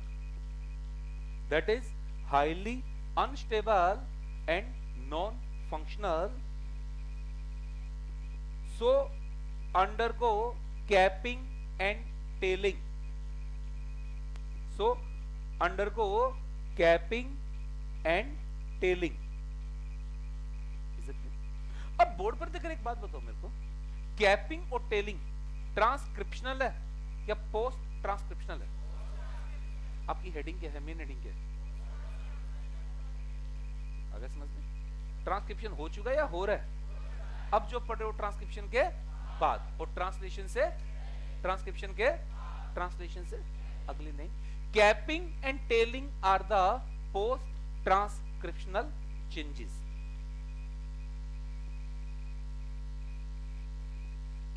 That is highly unstable and non-functional. So undergo capping and tailing. So undergo capping and tailing. अब board पर देखकर एक बात बताओ मेरे को, capping और telling transcriptional है या पोस्ट ट्रांसक्रिप्शनल है? आपकी हेडिंग क्या है? मेन हेडिंग क्या है? अगर समझ में, ट्रांसक्रिप्शन हो चुका है या हो रहा है? अब जो पढ़ रहे हो ट्रांसक्रिप्शन के बाद और ट्रांसलेशन से, ट्रांसक्रिप्शन के ट्रांसलेशन से अगली नहीं। Capping and tailing are the post transcriptional changes.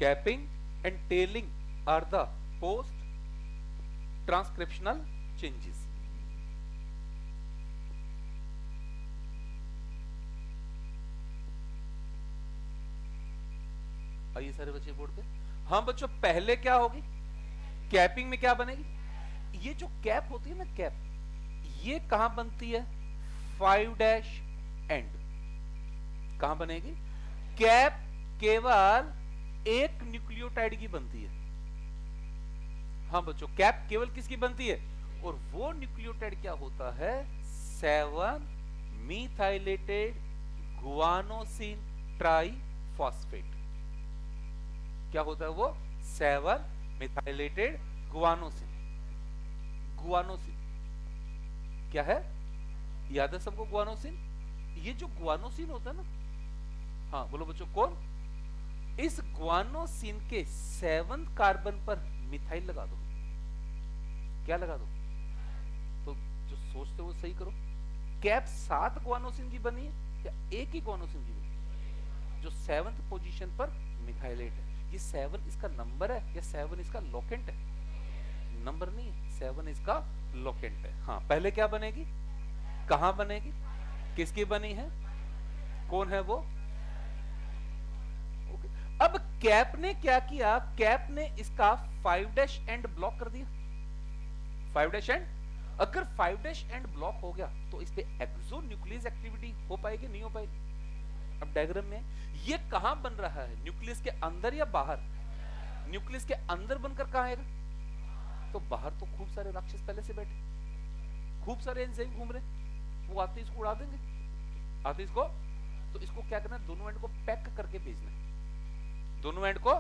Capping and tailing are the post-transcriptional changes. आइए सारे बच्चे बोर्ड पे। हाँ बच्चों, पहले क्या होगी? कैपिंग में क्या बनेगी? ये जो कैप होती है ना, कैप, ये कहां बनती है? 5 डैश एंड। कहां बनेगी? कैप केवल एक न्यूक्लियोटाइड की बनती है। हाँ बच्चों, कैप केवल किसकी बनती है? और वो न्यूक्लियोटाइड क्या होता है? 7 मिथाइलेटेड गुआनोसिन ट्राइफॉस्फेट। क्या होता है वो? 7 मिथाइलेटेड गुआनोसिन। गुआनोसिन क्या है? याद है सबको गुआनोसिन? ये जो गुआनोसिन होता है ना, हाँ बोलो बच्चों, कौन? इस गुआनोसिन के 7th कार्बन पर मिथाइल लगा दो। क्या लगा दो? तो जो सोचते हो वो सही करो। कैप 7 गुआनोसिन की बनी है या एक ही गुआनोसिन की बनी? जो 7th पोजीशन पर मिथाइलेट है। ये 7 इसका नंबर है या 7 इसका लोकेंट है? नंबर नहीं है, 7 इसका लोकेंट है। हाँ, पहले क्या बनेगी? कहां बनेगी? किसकी बनी है? कौन है वो? ओके। अब कैप ने क्या किया? कैप ने इसका 5 डैश एंड ब्लॉक कर दिया। 5 डैश एंड, अगर 5 डैश एंड ब्लॉक हो गया तो इस पे एक्सोन्यूक्लियस एक्टिविटी हो पाएगी? नहीं हो पाएगी? अब डायग्राम में ये कहां बन रहा है? न्यूक्लियस के अंदर या बाहर? न्यूक्लियस के अंदर बनकर कहां आएगा? तो बाहर तो खूब सारे राक्षस पहले से बैठे, खूब सारे एंजाइम घूम रहे, वो आते इसको उड़ा देंगे। आते इसको, तो इसको क्या करना है? दोनों एंड को पैक करके भेजना है, दोनों एंड को,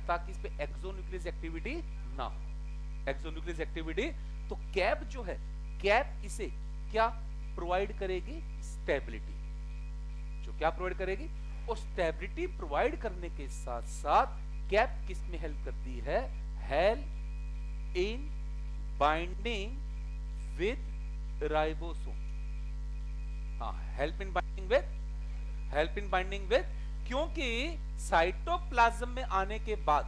ताकि इस पे एक्सोन्यूक्लियस एक्टिविटी ना हो। एक्सोन्यूक्लियस एक्टिविटी, तो कैप जो है, कैप इसे क्या प्रोवाइड करेगी? स्टेबिलिटी। जो क्या प्रोवाइड करेगी? और स्टेबिलिटी प्रोवाइड करने के साथ साथ कैप किस में हेल्प करती है? Help in binding with ribosome. हाँ, हेल्प इन बाइंडिंग विद, क्योंकि साइटोप्लाज्म में आने के बाद,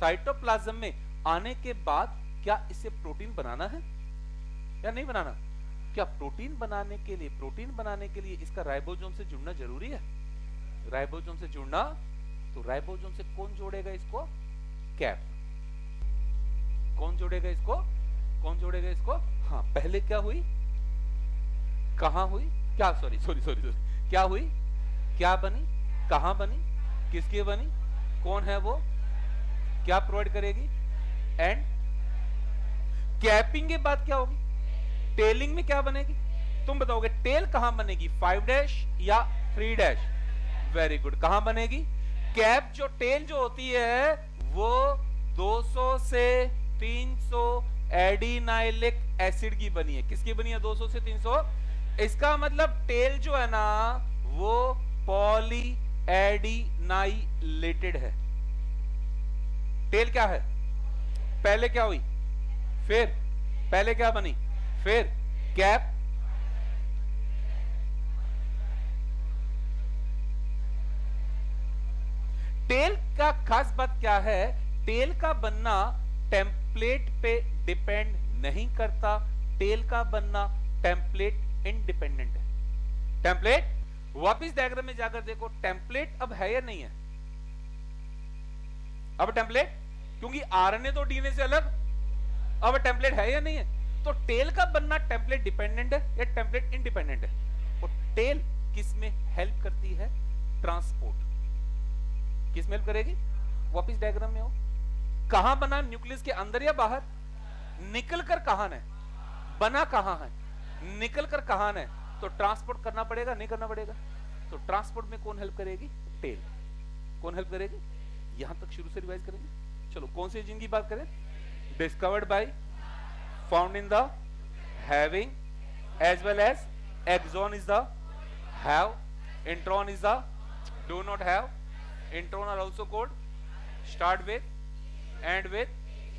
साइटोप्लाज्म में आने के बाद क्या इसे प्रोटीन बनाना है या नहीं बनाना? क्या प्रोटीन बनाने के लिए इसका राइबोसोम से जुड़ना जरूरी है? राइबोसोम से जुड़ना, तो राइबोसोम से कौन जोड़ेगा इसको? कैप। कौन जोड़ेगा इसको? हाँ, पहले क्या हुई? कहां हुई? क्या, सॉरी, क्या हुई? क्या बनी? कहां बनी? किसकी बनी? कौन है वो? क्या प्रोवाइड करेगी? एंड कैपिंग के बाद क्या होगी? टेलिंग में क्या बनेगी? तुम बताओगे टेल कहां बनेगी? 5 डैश या 3 डैश? वेरी गुड, कहां बनेगी? कैप जो टेल जो होती है वो 200 से 300 एडिनाइलिक एसिड की बनी है। किसकी बनी है? 200 से 300। इसका मतलब टेल जो है ना वो पॉली एडिनाइलेटेड है। टेल क्या है? पहले क्या हुई? फिर पहले क्या बनी? फिर कैप, टेल का खास बात क्या है? टेल का बनना टेम्पलेट पे डिपेंड नहीं करता, टेल का बनना टेम्पलेट इंडिपेंडेंट है। टेम्पलेट, वापिस डायग्राम में जाकर देखो, टेम्पलेट अब है या नहीं है? अब टेम्पलेट, क्योंकि आरएनए तो डीएनए से अलग, अब टेम्पलेट है या नहीं है? तो टेल का बनना टेम्पलेट डिपेंडेंट है या टेम्पलेट इंडिपेंडेंट है? और टेल किस में हेल्प करती है? ट्रांसपोर्ट। किस में हेल्प करेगी? वापिस डायग्राम में हो, कहां बना? न्यूक्लियस के अंदर या बाहर? निकल कर कहां है? बना कहां है? निकल कर कहां है? तो ट्रांसपोर्ट करना पड़ेगा, नहीं करना पड़ेगा? तो ट्रांसपोर्ट में कौन हेल्प करेगी? टेल। कौन हेल्प करेगी? यहां तक शुरू से रिवाइज करेंगे। चलो, कौन सी जीन की बात करें? Discovered by, found in the, having, as well as, exon is the, have, intron is the, do not have, intron are also called, start with, end with,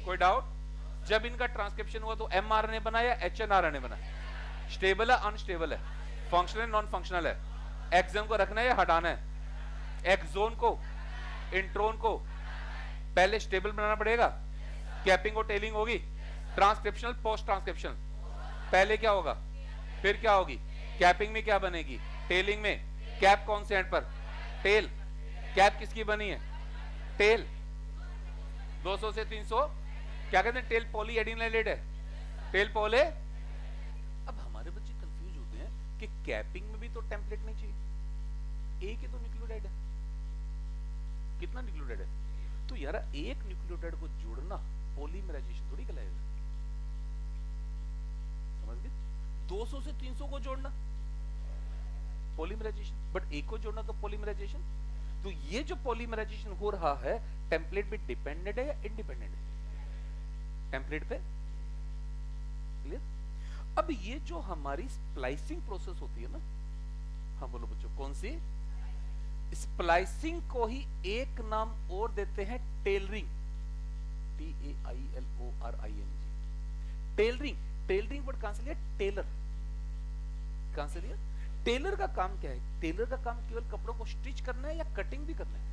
कोई डाउट? जब इनका ट्रांसक्रिप्शन हुआ तो एमआरएनए बना या एचएनआरएनए बना? Stable है, unstable है, फंक्शनल, नॉन फंक्शनल है, एक्सॉन को रखना है या हटाना है? एक्सॉन को, इंट्रोन को पहले स्टेबल बनाना पड़ेगा, कैपिंग और टेलिंग होगी, ट्रांसक्रिप्शनल, पोस्ट ट्रांसक्रिप्शनल। पहले क्या होगा, फिर क्या होगी? कैपिंग में क्या बनेगी? टेलिंग में कैप कौन से एंड पर? टेल। कैप किसकी बनी है? टेल। 200 से 300 क्या कहते हैं? टेल पॉली एडिनाइलेट है, टेल पॉली। अब हमारे बच्चे कंफ्यूज होते हैं, क्योंकि कैपिंग में भी तो टेम्पलेट नहीं चाहिए, एक ही तो न्यूक्लियोटाइड है, कितना न्यूक्लियोटाइड है, तो यार एक न्यूक्लियोटाइड को जोड़ना पॉलीमराइजेशन थोड़ी कहलाएगा, समझ गए? 200 से 300 को जोड़ना पॉलीमराइजेशन, बट एक को जोड़ना तो पॉलीमराइजेशन। तो ये जो पॉलीमराइजेशन हो रहा है टेम्पलेट पे डिपेंडेंट है या इंडिपेंडेंट है? टेम्पलेट पे, क्लियर? अब ये जो हमारी स्प्लाइसिंग प्रोसेस होती है ना, हाँ बोलो बच्चों, कौन सी? स्प्लाइसिंग को ही एक नाम और देते हैं tailoring, TAILORING, tailoring. Tailoring word कहां से लिया? टेलर, कहां से लिया? टेलर का काम क्या है? टेलर का काम केवल कपड़ों को स्टिच करना है या कटिंग भी करना है?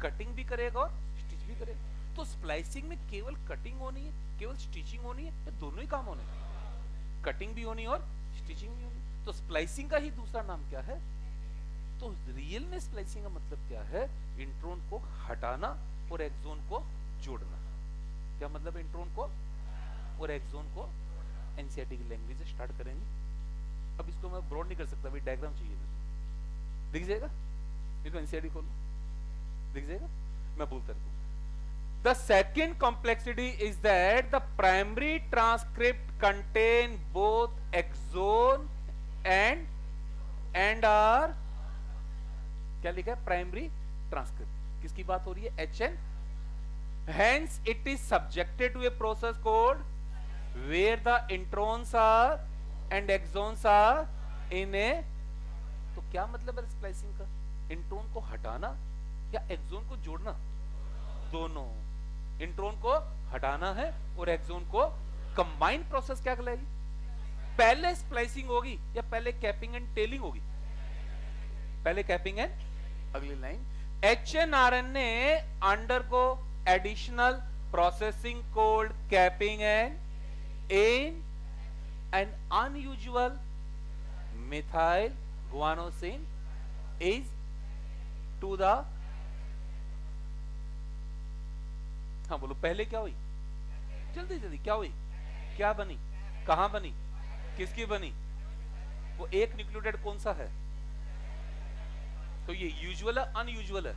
कटिंग भी करेगा और स्टिच भी करेगा। तो स्प्लाइसिंग में केवल कटिंग होनी है, केवल स्टिचिंग होनी है, या दोनों ही काम होने हैं? कटिंग भी होनी और स्टिचिंग भी होनी। तो स्प्लाइसिंग का ही दूसरा नाम क्या है? तो रियल में स्प्लाइसिंग का मतलब क्या है? इंट्रोन को हटाना और एक्सोन को जोड़ना। क्या मतलब है इंट्रोन को और एक्सोन को? एनसीईआरटी की लैंग्वेज से स्टार्ट करेंगे। अब इसको मैं ब्रॉड नहीं कर सकता, भाई डायग्राम चाहिए मुझे, दिख जाएगा? ये तो एनसीईआरटी खोलो, दिख जाएगा? मैं बोलता रहूं। The second complexity is that the primary transcript contain both exon and are, क्या लिखा है? Primary transcript. किसकी बात हो रही है? HN। Hence it is subjected to a process called where the introns are and exons are in a, तो क्या मतलब है स्प्लाइसिंग का? इंट्रोन को हटाना या एक्सोन को जोड़ना? दोनों। इंट्रोन को हटाना है और एक्सोन को, कंबाइंड प्रोसेस क्या कहलाएगी? पहले स्प्लाइसिंग होगी या पहले कैपिंग एंड टेलिंग होगी? पहले कैपिंग एंड, अगली line, HNRNA undergo additional processing called capping and in an unusual methyl guanosine is to the, हाँ बोलो, पहले क्या हुई? जल्दी जल्दी, क्या हुई? क्या बनी? कहां बनी? किसकी बनी? वो एक न्यूक्लियोटाइड कौन सा है? तो ये यूजुअल है अनयूजुअल है?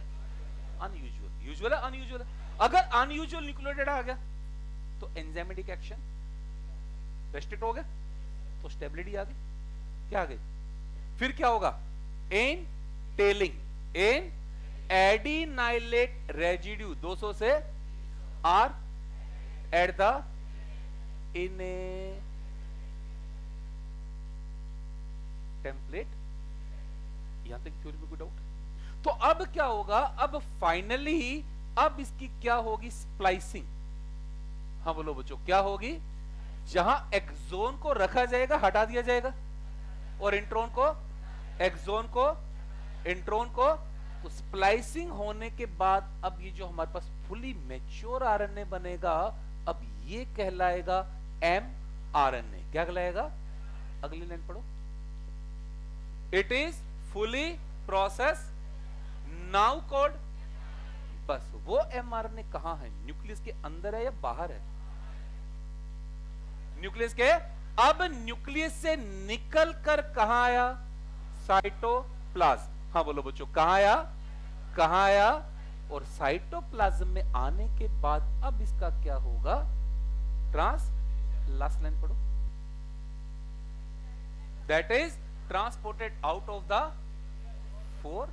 अनयूजुअल। यूजुअल है अनयूजुअल है? अगर अनयूजुअल न्यूक्लियोटाइड आ गया तो एंजाइमेटिक एक्शन रेस्ट्रिक्ट हो गया, तो स्टेबिलिटी आ गई। क्या आ गई? फिर क्या होगा? In tailing, in adenylate residue 200 से are at the in template. यहां तक थ्योरी में कोई डाउट? तो अब क्या होगा? अब फाइनली अब इसकी क्या होगी? स्प्लाइसिंग। हाँ बोलो बच्चों, क्या होगी? जहां एक्सोन को रखा जाएगा, हटा दिया जाएगा, और इंट्रोन को, एक्सोन को, इंट्रोन को। तो स्प्लाइसिंग होने के बाद अब ये जो हमारे पास फुली मैच्योर आरएनए बनेगा, अब ये कहलाएगा mRNA। क्या कहलाएगा? अगली लाइन पढ़ो। It is fully process now called, बस वो mRNA कहां है? न्यूक्लियस के अंदर है या बाहर है? न्यूक्लियस के। अब न्यूक्लियस से निकल कर कहां आया? साइटोप्लाज्म। हाँ बोलो बच्चों, कहां आया? कहां आया? और साइटोप्लाज्म में आने के बाद अब इसका क्या होगा? लास्ट लाइन पढ़ो। That is transported out of the for.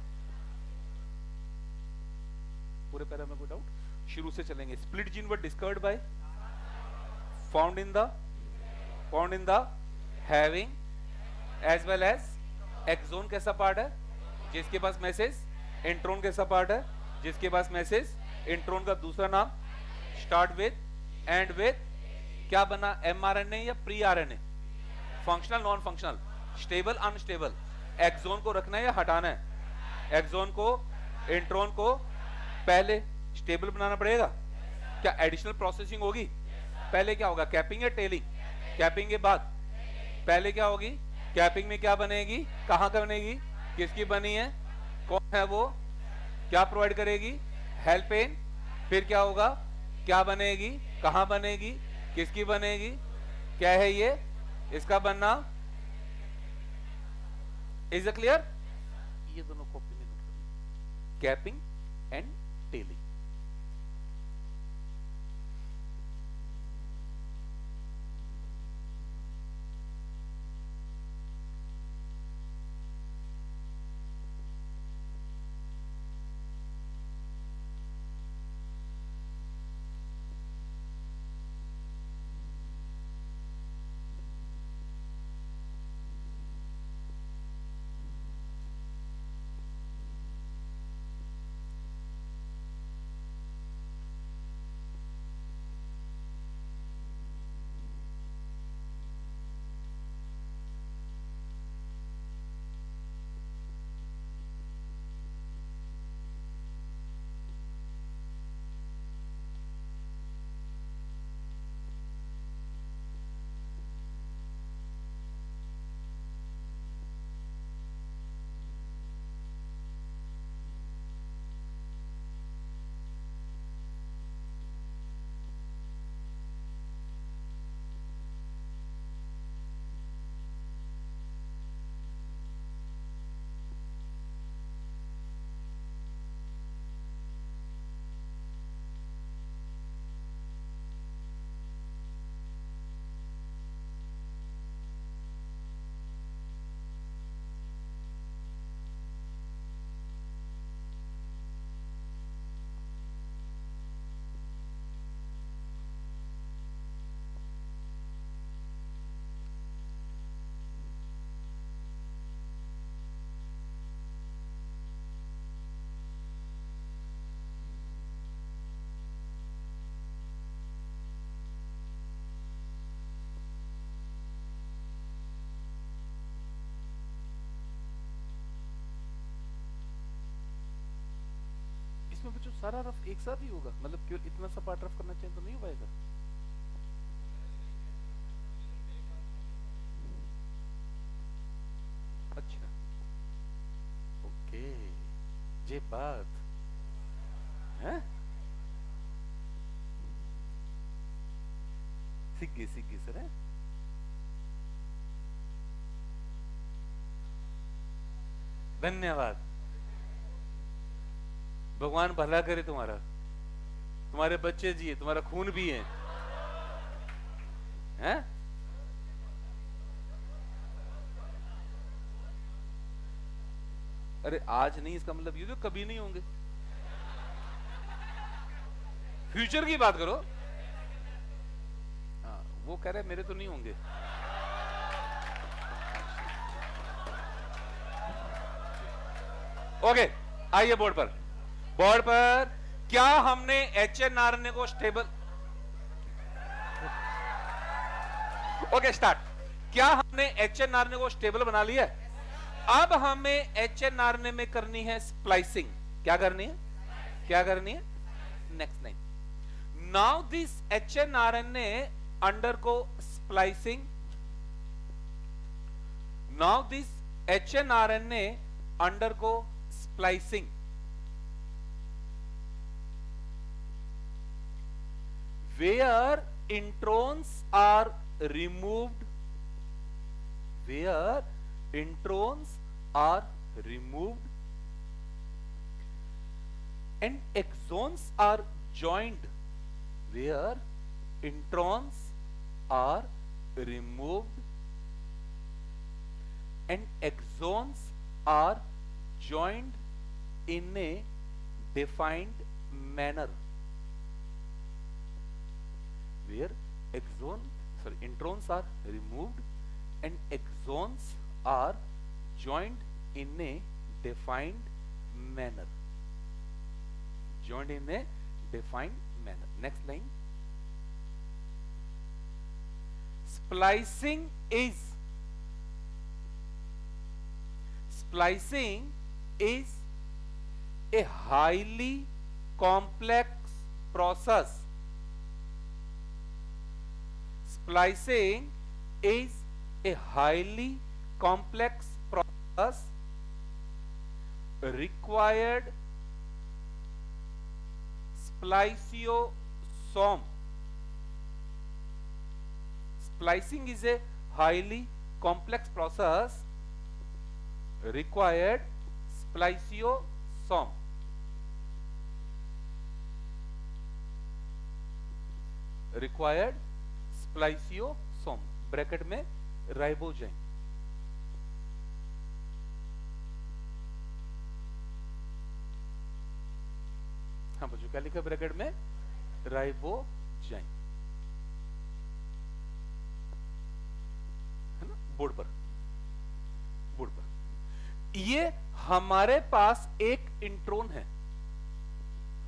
पूरे पैरा में कोई डाउट? शुरू से चलेंगे। Split gene were discovered by, found in the having as well as exon. कैसा पार्ट है? जिसके पास मैसेज। इंट्रोन कैसा पार्ट है? जिसके पास मैसेज। इंट्रोन का दूसरा नाम स्टार्ट विद एंड विद क्या बना? mRNA या pre RNA? Functional non functional, stable unstable. Exon को रखना है या हटाना है? एक्सोन को, इंट्रोन को पहले स्टेबल बनाना पड़ेगा। क्या एडिशनल प्रोसेसिंग होगी? पहले क्या होगा? कैपिंग या टेलिंग? कैपिंग के बाद पहले क्या होगी? कैपिंग में क्या बनेगी? कहां का बनेगी? किसकी बनी है? कौन है वो? क्या प्रोवाइड करेगी? Help in. फिर क्या होगा? क्या बनेगी? कहां बनेगी? किसकी बनेगी? क्या है ये? इसका बनना इज इट क्लियर? ये दोनों कॉपी में नोट करिए, कैपिंग एंड टेलिंग। इसमें बच्चों सारा रफ एक साथ ही होगा, मतलब केवल इतना सा पार्ट रफ करना चाहिए तो नहीं हो पाएगा? अच्छा, ओके, ये बात है। सीख गई सर है? धन्यवाद, भगवान भला करे तुम्हारा, तुम्हारे बच्चे जिए, तुम्हारा खून भी है, हैं? अरे आज नहीं, इसका मतलब ये तो कभी नहीं होंगे, फ्यूचर की बात करो। हाँ, वो कह रहे मेरे तो नहीं होंगे। ओके, आइए बोर्ड पर। बोर्ड पर क्या हमने HNRNA को स्टेबल, ओके स्टार्ट, क्या हमने HNRNA को स्टेबल बना लिया? अब हमें HNRNA में करनी है स्प्लाइसिंग। क्या करनी है? क्या करनी है? Next line, now this HNRNA undergo splicing, now this HNRNA undergo splicing where introns are removed, where introns are removed and exons are joined, where introns are removed and exons are joined in a defined manner, where introns are removed and exons are joined in a defined manner, joined in a defined manner. Next line, splicing is a highly complex process. Splicing is a highly complex process required spliceosome. Splicing is a highly complex process required spliceosome, required spliceosome, bracket में ribozyme. हाँ बच्चों क्या लिखा bracket में? Ribozyme, है ना, board पर, board पर। ये हमारे पास एक इंट्रोन है।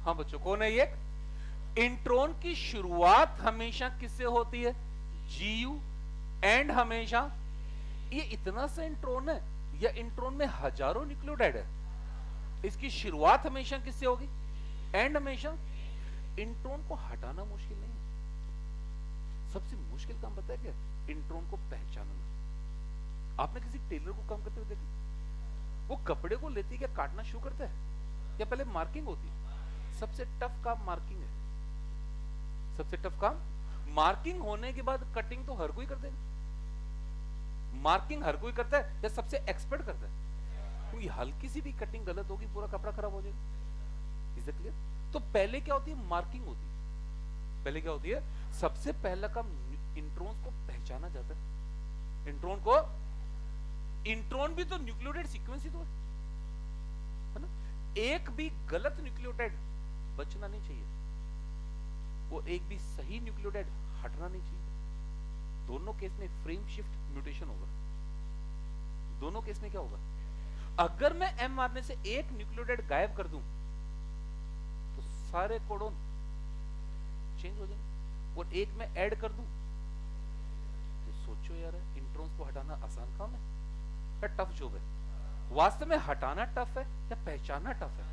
हाँ बच्चों कौन है ये? इंट्रोन की शुरुआत हमेशा किससे होती है? जीयू, एंड हमेशा, ये इतना सा इंट्रोन है या इंट्रोन में हजारों न्यूक्लियोटाइड है, इसकी शुरुआत हमेशा किससे होगी? एंड हमेशा। इंट्रोन को हटाना मुश्किल नहीं है, सबसे मुश्किल काम पता है क्या? इंट्रोन को पहचानना। आपने किसी टेलर को काम करते हुए देखा? वो कपड़े को लेती है क्या काटना शुरू करता है या पहले मार्किंग होती है? सबसे टफ काम मार्किंग है, सबसे टफ काम मार्किंग होने के बाद कटिंग तो हर कोई कर देगा। मार्किंग हर कोई करता है या सबसे एक्सपर्ट करता है? क्योंकि हल्की सी भी कटिंग गलत होगी पूरा कपड़ा खराब हो जाएगा। Is it clear? तो पहले क्या होती है? मार्किंग होती है। पहले क्या होती है? सबसे पहला काम इंट्रोन्स को पहचाना जाता है। इंट्रोन को, इंट्रोन भी तो न्यूक्लियोटाइड सीक्वेंस ही तो है ना? एक भी गलत न्यूक्लियोटाइड बचना नहीं चाहिए, वो एक भी सही न्यूक्लियोटाइड हटना नहीं चाहिए। दोनों केस में फ्रेम शिफ्ट म्यूटेशन होगा। दोनों केस में क्या होगा? अगर मैं एमआरएनए से एक न्यूक्लियोटाइड गायब कर दूं तो सारे कोडोन चेंज हो जाएंगे, और एक में ऐड कर दूं तो सोचो यार, इंट्रोन्स को हटाना आसान काम है या टफ जॉब है? वास्तव में हटाना टफ है या पहचानना टफ है?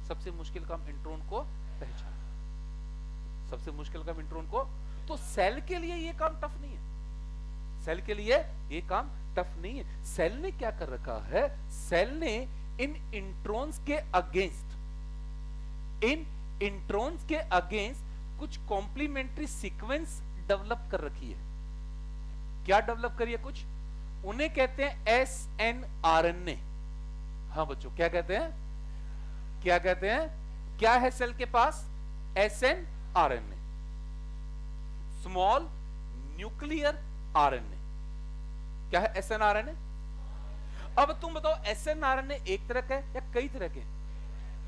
सबसे मुश्किल काम इंट्रोन को पहचानना, सबसे मुश्किल काम इंट्रोन को। तो सेल के लिए ये काम टफ नहीं है, सेल के लिए ये काम टफ नहीं है। सेल ने क्या कर रखा है? सेल ने इन इंट्रोन्स के अगेंस्ट, इन इंट्रोन्स के अगेंस्ट कुछ कॉम्प्लीमेंट्री सीक्वेंस डेवलप कर रखी है। क्या डेवलप करी है? कुछ, उन्हें कहते हैं एसएनआरएनए। हाँ बच्चों क्या कहते हैं? क्या कहते हैं? क्या है सेल के पास? एसएनआरएनए, स्मॉल न्यूक्लियर आरएनए। क्या है एसएनआरएनए? अब तुम बताओ एसएनआरएनए एक तरह का है या कई तरह के?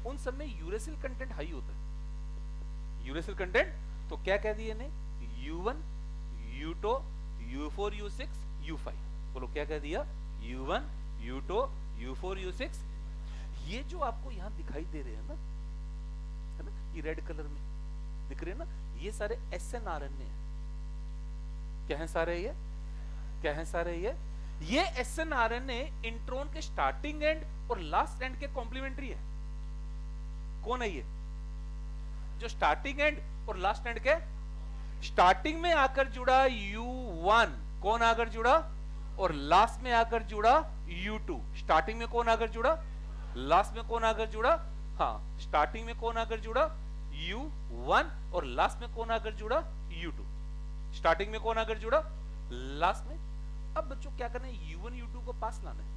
उन सब में यूरेसिल कंटेंट हाई होता है। यूरेसिल कंटेंट तो क्या कह दिए ने? U1, U2, U4, U6, U5। बोलो क्या कह दिया? U1, U2, U4, U6। ये जो आपको यहां दिखाई दे रहे हैं ना, है ना, ये रेड कलर में दिख रहे हैं ना, ये सारे एसएनआरएनए हैं। क्या है सारे ये? क्या है सारे ये एसएनआरएनए इंट्रोन के स्टार्टिंग एंड और लास्ट एंड के कॉम्प्लीमेंट्री है। कौन है ये? जो स्टार्टिंग एंड और लास्ट एंड के, स्टार्टिंग में आकर जुड़ा U1, कौन आकर जुड़ा? और लास्ट में आकर जुड़ा U2। स्टार्टिंग में कौन आकर जुड़ा? लास्ट में कौन आकर जुड़ा? हाँ, स्टार्टिंग में कौन आकर जुड़ा? U1, और लास्ट में कौन आकर जुड़ा? U2। स्टार्टिंग में कौन आकर जुड़ा? लास्ट में। अब बच्चों क्या करना है? U1 U2 को पास लाना है।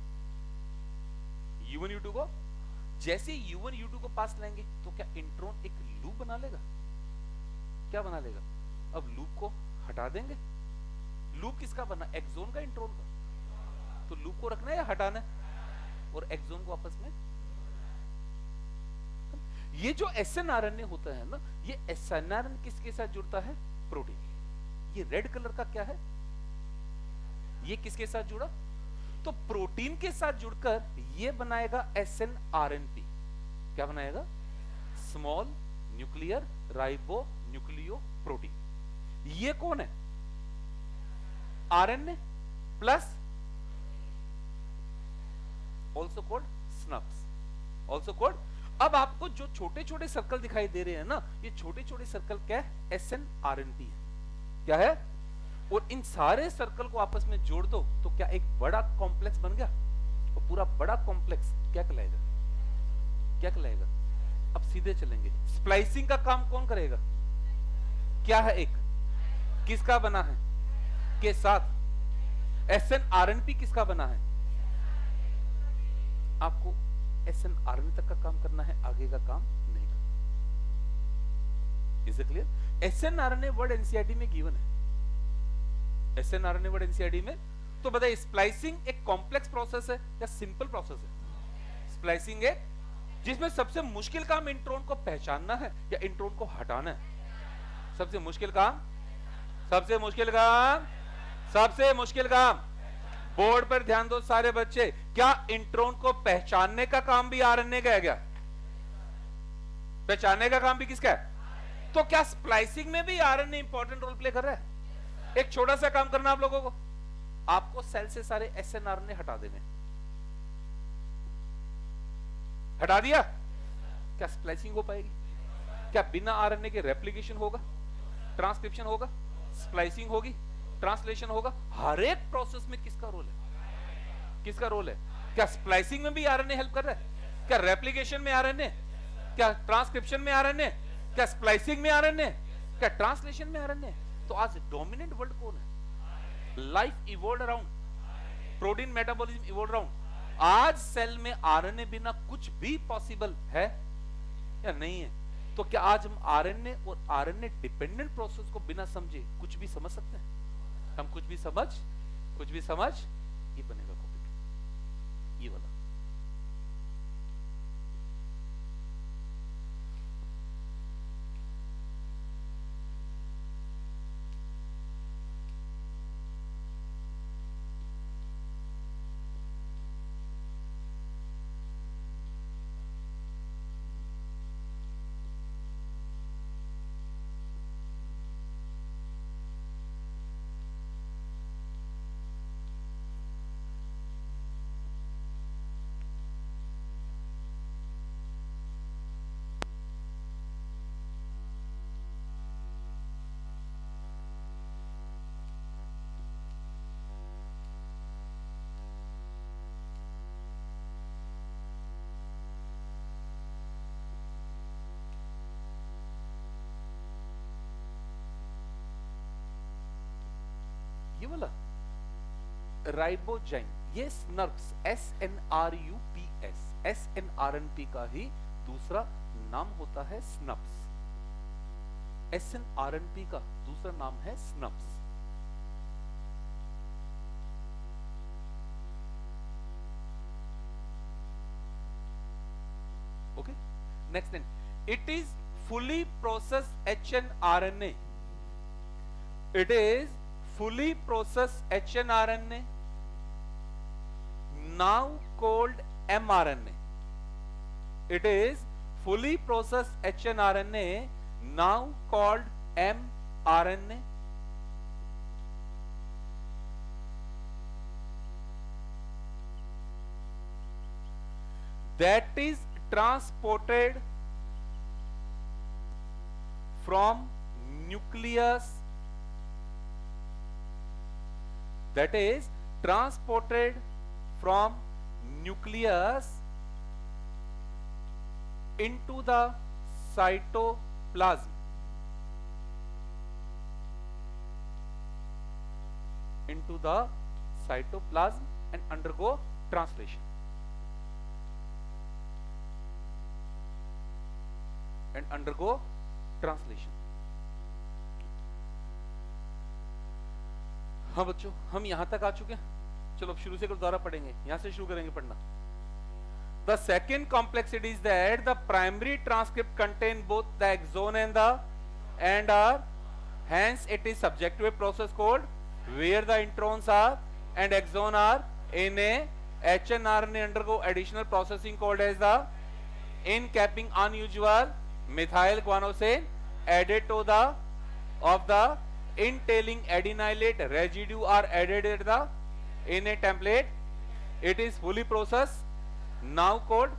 U1 U2 को, जैसे U1 U2 को पास लाएंगे तो क्या इंट्रोन एक लूप बना लेगा? क्या बना लेगा? अब लूप को हटा देंगे। लूप किसका बना? एक्सोन का, इंट्रोन का। तो लूप को रखना है या हटाना है? और एक्सोन को आपस में। ये जो एसएनआरएनए होता है ना, ये एसएनआरएनए किसके साथ जुड़ता है? प्रोटीन। ये रेड कलर का क्या है? ये किसके साथ जुड़ा? तो प्रोटीन के साथ जुड़कर ये बनाएगा एसएनआरएनपी। क्या बनाएगा? Small nuclear ribonucleoprotein. ये कौन है? RNA plus, also called snurps, also called. अब आपको जो छोटे छोटे सर्कल दिखाई दे रहे हैं ना, ये छोटे छोटे सर्कल क्या है? एसएनआरएनपी है। क्या है? और इन सारे सर्कल को आपस में जोड़ दो तो क्या एक बड़ा कॉम्प्लेक्स बन गया? और पूरा बड़ा कॉम्प्लेक्स क्या कहलाएगा? क्या कहलाएगा? अब सीधे चलेंगे। स्प्लाइसिंग का काम कौन करेगा? क्या है? एक किसका बना है? के साथ। एसएनआरएनपी किसका बना है? आपको SNRNA तक का काम करना है, आगे का काम नहीं करना। Is it clear? SNRNA word NCERT में गिवन है, SNRNA वर्ड एनसीईआरटी में। तो बताइए, स्प्लाइसिंग एक कॉम्प्लेक्स प्रोसेस है या सिंपल प्रोसेस है? स्प्लाइसिंग एक जिसमें सबसे मुश्किल काम इंट्रोन को पहचानना है या इंट्रोन को हटाना है? सबसे मुश्किल काम, सबसे मुश्किल काम, सबसे मुश्किल काम। बोर्ड पर ध्यान दो सारे बच्चे, क्या इंट्रोन को पहचानने का काम भी आरएनए का है क्या? पहचानने का काम भी किसका है? तो क्या स्प्लाइसिंग में भी आरएनए इंपॉर्टेंट रोल प्ले कर रहा है? एक छोटा सा काम करना आप लोगों को, आपको सेल से सारे एसएनआरएनए हटा देने। हटा दिया, क्या स्प्लाइसिंग हो पाएगी? क्या बिना आरएनए के रेप्लिकेशन होगा, ट्रांसक्रिप्शन होगा, स्प्लाइसिंग होगी, ट्रांसलेशन होगा? हर एक प्रोसेस में किसका रोल है? किसका रोल है? क्या स्प्लाइसिंग में भी आरएनए हेल्प कर रहा है? क्या रेप्लिकेशन में आरएनए? क्या ट्रांसक्रिप्शन में आरएनए? क्या स्प्लाइसिंग में आरएनए? क्या ट्रांसलेशन में आरएनए? तो आज डोमिनेंट वर्ड कौन है? Life evolve around, protein metabolism evolve around. आज सेल में आरएनए बिना कुछ भी पॉसिबल है या नहीं है? तो क्या आज हम आरएनए और आरएनए डिपेंडेंट प्रोसेस को बिना समझे कुछ भी समझ सकते हैं? हम कुछ भी समझ, ये बनेगा कॉपी, ये वाला। ये वाला राइबोजाइम, ये स्नर्प्स, SNRUPS, SNRNP का ही दूसरा नाम होता है स्नप्स। SNRNP का दूसरा नाम है snurps. Okay, next thing, it is fully processed HNRNA. It is fully processed HNRNA, now called mRNA. It is fully processed HNRNA, now called mRNA. That is transported from nucleus, that is transported from nucleus into the cytoplasm, into the cytoplasm and undergo translation, and undergo translation. हाँ बच्चों, हम यहां तक आ चुके हैं। चलो अब शुरू से दोबारा पढ़ेंगे, यहां से शुरू करेंगे पढ़ना। The second complexity is that the primary transcript contain both the exon and are, hence it is subject to a process called where the introns are and exon are in a HNRNA undergo additional processing called as the in-capping unusual methyl guanosine added to the of the entailing adenylate residue are added at the in a template. It is fully processed, now called,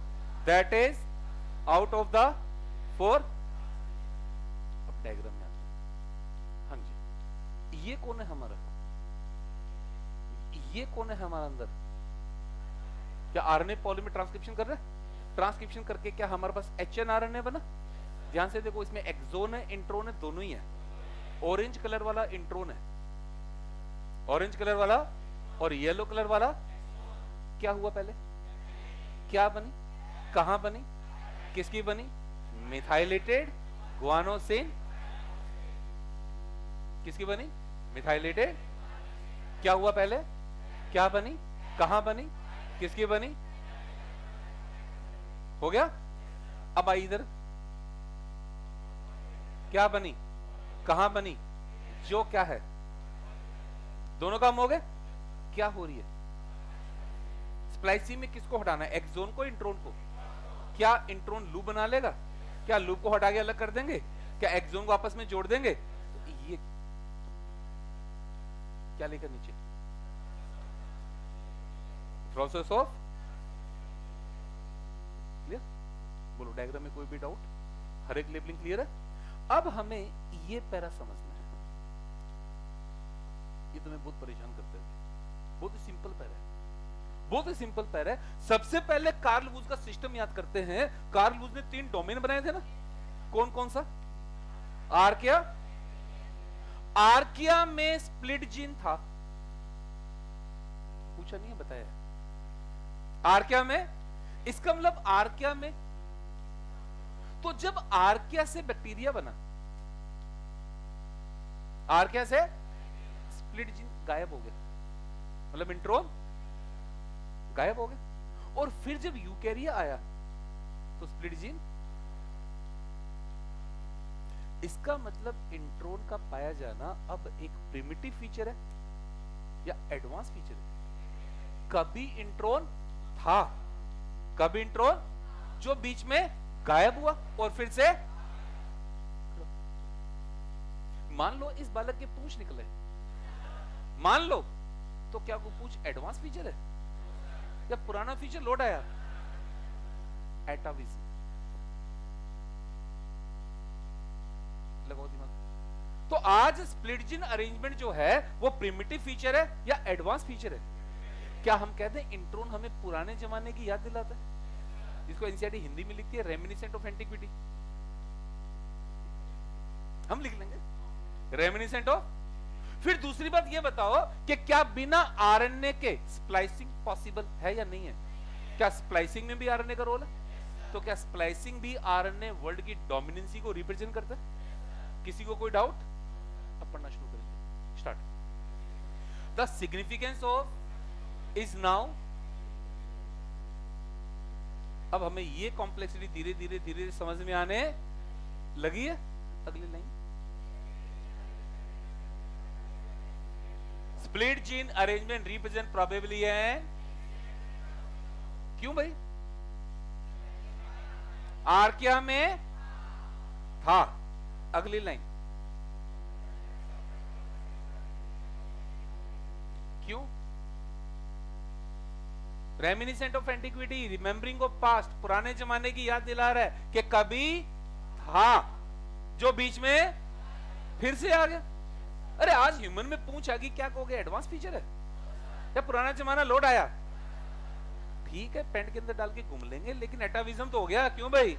that is out of the four. अब diagram में आते हैं। हाँ जी, ये कौन है हमारा? ये कौन है हमारा अंदर? क्या आरएनए पॉलीमर ट्रांसक्रिप्शन कर रहा है? ट्रांसक्रिप्शन करके क्या हमारे पास HNRNA बना? ध्यान से देखो, इसमें एक्सोन है, इंट्रोन है, दोनों ही है। ऑरेंज कलर वाला इंट्रोन है, ऑरेंज कलर वाला, और येलो कलर वाला क्या हुआ? पहले क्या बनी, कहां बनी, किसकी बनी, मिथाइलेटेड गुआनोसिन, किसकी बनी, मिथाइलेटेड, क्या हुआ पहले, क्या बनी, कहां बनी, किसकी बनी, हो गया। अब आई इधर, क्या बनी, कहां बनी, जो क्या है, दोनों काम हो गए। क्या हो रही है, स्प्लाइसिंग में किसको हटाना है, एक्सोन को, इंट्रोन को। क्या इंट्रोन लूप बना लेगा, क्या लूप को हटा के अलग कर देंगे, क्या एक्सोन को आपस में जोड़ देंगे, तो ये क्या लेकर नीचे, प्रोसेस ऑफ, क्लियर, बोलो डायग्राम में कोई भी डाउट, हर एक लेबलिंग क्लियर है। अब हमें ये पैरा समझना है, ये तुम्हें बहुत परेशान करते हैं, बहुत ही सिंपल पैरा है, बहुत ही सिंपल पैरा है। सबसे पहले कार्ल वुज का सिस्टम याद करते हैं। कार्ल वुज ने 3 डोमेन बनाए थे ना, कौन कौन सा, आर्किया, आर्किया में स्प्लिट जीन था, पूछा नहीं है, बताया, आर्किया में, इसका मतलब आर्किया में, तो जब आर्किया से बैक्टीरिया बना, आर्किया से स्प्लिट जीन गायब हो गया, मतलब इंट्रोन गायब हो गया, और फिर जब यूकैरिया आया तो स्प्लिट जीन, इसका मतलब इंट्रोन का पाया जाना अब एक प्रिमिटिव फीचर है या एडवांस फीचर है। कभी इंट्रोन था, कभी इंट्रोन जो बीच में गायब हुआ और फिर से, मान लो इस बालक के पूंछ निकले, मान लो, तो क्या वो पूंछ एडवांस फीचर है या पुराना फीचर लौट आया, एटाविज्म, लगाओ दिमाग। तो आज स्प्लिट जीन अरेंजमेंट जो है वो प्रिमिटिव फीचर है या एडवांस फीचर है। क्या हम कहते हैं इंट्रोन हमें पुराने जमाने की याद दिलाता है, जिसको एनसीईआरटी हिंदी में लिखती है रेमिनिसेंट ऑफ एंटिक्विटी, हम लिख लेंगे रेमिनिसेंट ऑफ। फिर दूसरी बात ये बताओ कि क्या बिना आरएनए के स्प्लाइसिंग पॉसिबल है या नहीं है, क्या स्प्लाइसिंग में भी आरएनए का रोल है, तो क्या स्प्लाइसिंग भी आरएनए वर्ल्ड की डोमिनेंसी को रिप्रेजेंट करता है, किसी को कोई डाउट, अब पढ़ना शुरू करेंगे, start. The significance of is now, अब हमें ये कॉम्प्लेक्सिटी धीरे धीरे धीरे समझ में आने लगी है। अगली line, split gene arrangement represent probably है, क्यों भाई, आर्किया में था। अगली लाइन, क्यों, reminiscent of antiquity, remembering of past, पुराने जमाने की याद दिला रहा है कि कभी था जो बीच में फिर से आ गया। अरे आज ह्यूमन में पूंछ आ गई, क्या कहोगे, एडवांस फीचर है या पुराना जमाना लौट आया, ठीक है पेंट के अंदर डाल के घूम लेंगे, लेकिन एटाविज्म तो हो गया, क्यों भाई,